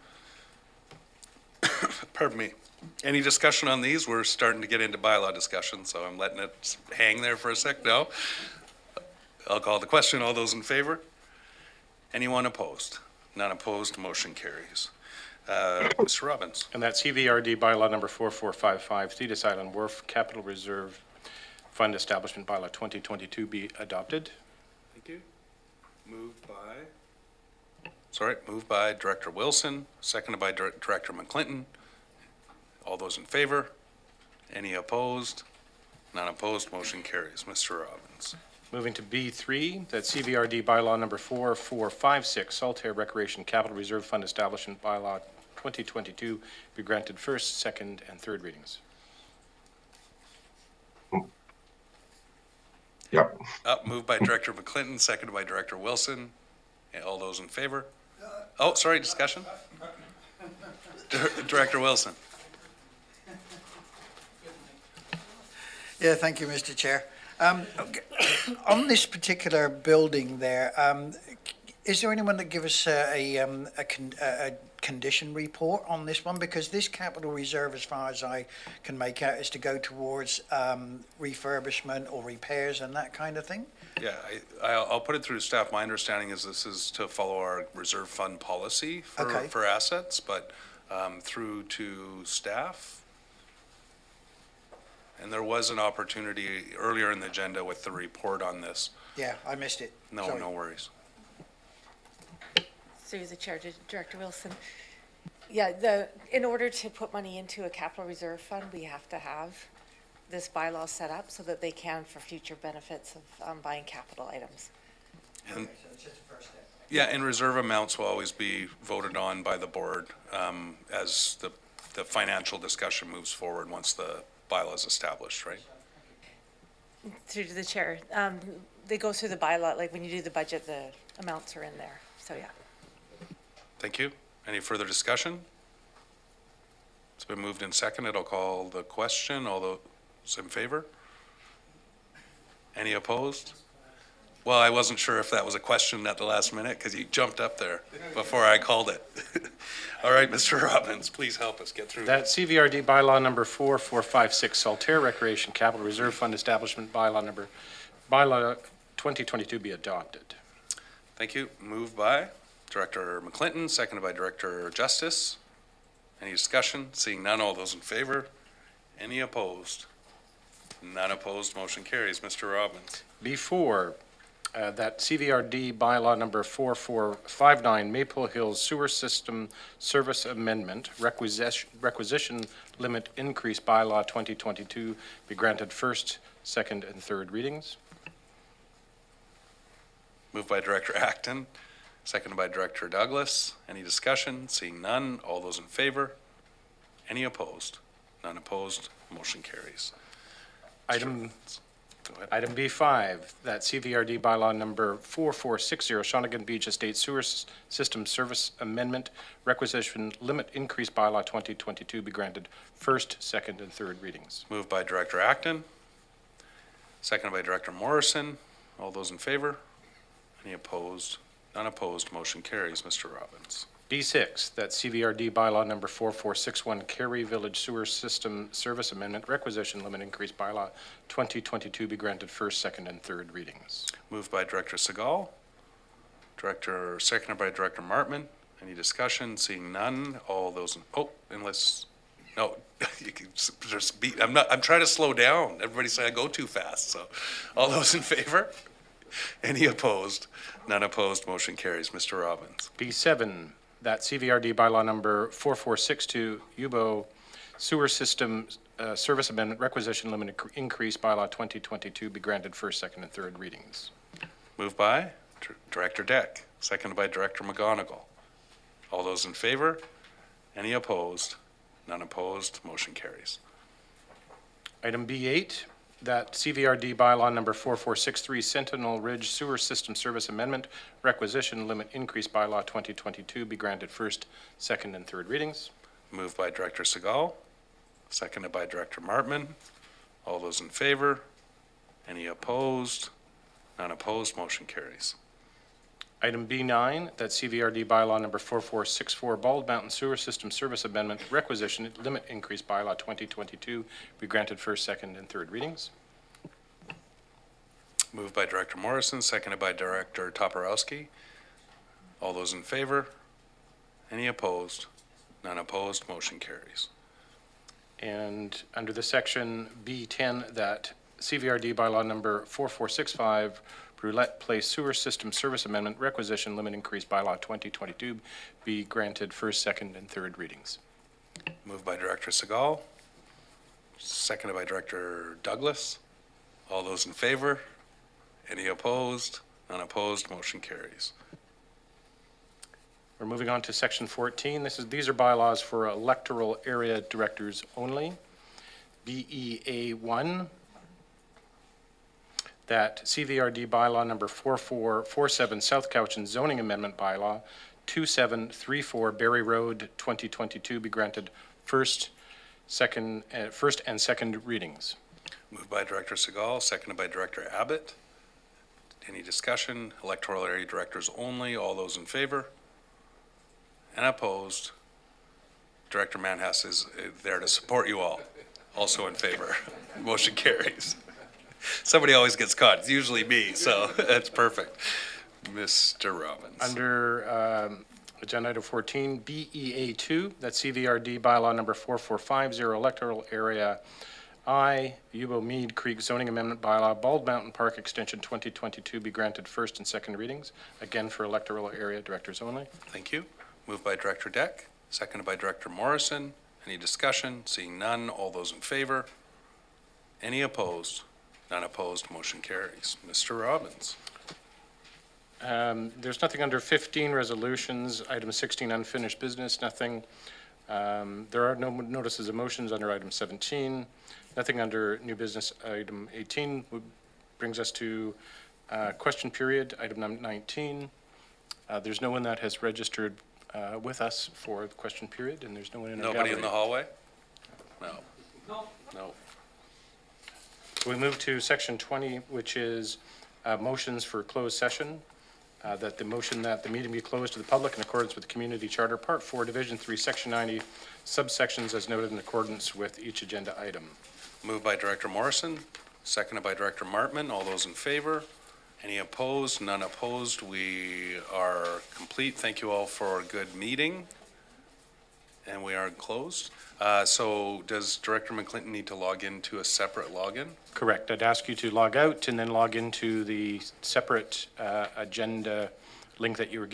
Pardon me. Any discussion on these? We're starting to get into bylaw discussion, so I'm letting it hang there for a sec. No? I'll call the question. All those in favor? Anyone opposed? None opposed, motion carries. Mr. Robbins. And that CVRD bylaw number 4455, Thetis Island Wharf Capital Reserve Fund Establishment Bylaw 2022 be adopted. Thank you. Moved by Director Wilson, seconded by Director McClinton. All those in favor? Any opposed? None opposed, motion carries. Mr. Robbins. Moving to B3, that CVRD bylaw number 4456, Saltaire Recreation Capital Reserve Fund Establishment Bylaw 2022 be granted first, second, and third readings. Yep. Moved by Director McClinton, seconded by Director Wilson. All those in favor? Oh, sorry, discussion? Director Wilson. Yeah, thank you, Mr. Chair. On this particular building there, is there anyone that give us a condition report on this one? Because this capital reserve, as far as I can make out, is to go towards refurbishment or repairs and that kind of thing? Yeah, I'll put it through staff. My understanding is this is to follow our reserve fund policy for assets, but through to staff. And there was an opportunity earlier in the agenda with the report on this. Yeah, I missed it. No, Sorry. no worries. Through the chair to Director Wilson. Yeah, in order to put money into a capital reserve fund, we have to have this bylaw set up so that they can for future benefits of buying capital items. And, yeah, and reserve amounts will always be voted on by the board as the financial discussion moves forward once the bylaw is established, right? Through to the chair. They go through the bylaw, like when you do the budget, the amounts are in there. So, yeah. Thank you. Any further discussion? It's been moved and seconded. I'll call the question. All those in favor? Any opposed? Well, I wasn't sure if that was a question at the last minute because you jumped up there before I called it. All right, Mr. Robbins, please help us get through. That CVRD bylaw number 4456, Saltaire Recreation Capital Reserve Fund Establishment Bylaw 2022 be adopted. Thank you. Moved by Director McClinton, seconded by Director Justice. Any discussion? Seeing none, all those in favor? Any opposed? None opposed, motion carries. Mr. Robbins. B4, that CVRD bylaw number 4459, Maple Hills Sewer System Service Amendment, Requisition Limit Increase Bylaw 2022 be granted first, second, and third readings. Moved by Director Acton, seconded by Director Douglas. Any discussion? Seeing none, all those in favor? Any opposed? None opposed, motion carries. Item B5, that CVRD bylaw number 4460, Shawnigan Beach Estate Sewer System Service Amendment, Requisition Limit Increase Bylaw 2022 be granted first, second, and third readings. Moved by Director Acton, seconded by Director Morrison. All those in favor? Any opposed? None opposed, motion carries. Mr. Robbins. B6, that CVRD bylaw number 4461, Cary Village Sewer System Service Amendment, Requisition Limit Increase Bylaw 2022 be granted first, second, and third readings. Moved by Director Segal. Seconded by Director Martman. Any discussion? Seeing none, all those no, you can just beat, I'm trying to slow down. Everybody say I go too fast, so all those in favor? Any opposed? None opposed, motion carries. Mr. Robbins. B7, that CVRD bylaw number 4462, UBO Sewer System Service Amendment, Requisition Limit Increase Bylaw 2022 be granted first, second, and third readings. Moved by Director Deck, seconded by Director McGonigal. All those in favor? Any opposed? None opposed, motion carries. Item B8, that CVRD bylaw number 4463 Sentinel Ridge Sewer System Service Amendment Requisition Limit Increase bylaw 2022 be granted first, second, and third readings. Moved by Director Segal, seconded by Director Martman. All those in favor? Any opposed? None opposed, motion carries. Item B9, that CVRD bylaw number 4464 Bald Mountain Sewer System Service Amendment Requisition Limit Increase bylaw 2022 be granted first, second, and third readings. Moved by Director Morrison, seconded by Director Toporowski. All those in favor? Any opposed? None opposed, motion carries. And under the section B10, that CVRD bylaw number 4465 Brulette Place Sewer System Service Amendment Requisition Limit Increase bylaw 2022 be granted first, second, and third readings. Moved by Director Segal, seconded by Director Douglas. All those in favor? Any opposed? None opposed, motion carries. We're moving on to section 14. These are bylaws for electoral area directors only. BEA1, that CVRD bylaw number 4447 South Cowichan zoning amendment bylaw 2734 Berry Road 2022 be granted first and second readings. Moved by Director Segal, seconded by Director Abbott. Any discussion? Electoral area directors only. All those in favor? And opposed? Director Manhas is there to support you all. Also in favor. Motion carries. Somebody always gets caught. It's usually me, so that's perfect. Mr. Robbins. Under agenda item 14, BEA2, that's CVRD bylaw number 4450 electoral area I, Yubo Mead Creek zoning amendment bylaw, Bald Mountain Park Extension 2022 be granted first and second readings, again for electoral area directors only. Thank you. Moved by Director Deck, seconded by Director Morrison. Any discussion? Seeing none, all those in favor? Any opposed? None opposed, motion carries. Mr. Robbins. There's nothing under 15 resolutions, item 16 unfinished business, nothing. There are no notices of motions under item 17. Nothing under new business, item 18 brings us to question period, item 19. There's no one that has registered with us for the question period, and there's no one in the gallery. Nobody in the hallway? No. No. We move to section 20, which is motions for closed session. That the motion that the meeting be closed to the public in accordance with the Community Charter, Part 4, Division 3, Section 90, subsections as noted in accordance with each agenda item. Moved by Director Morrison, seconded by Director Martman. All those in favor? Any opposed? None opposed. We are complete. Thank you all for a good meeting. And we are closed. So does Director McClinton need to log into a separate login? Correct. I'd ask you to log out and then log into the separate agenda link that you were given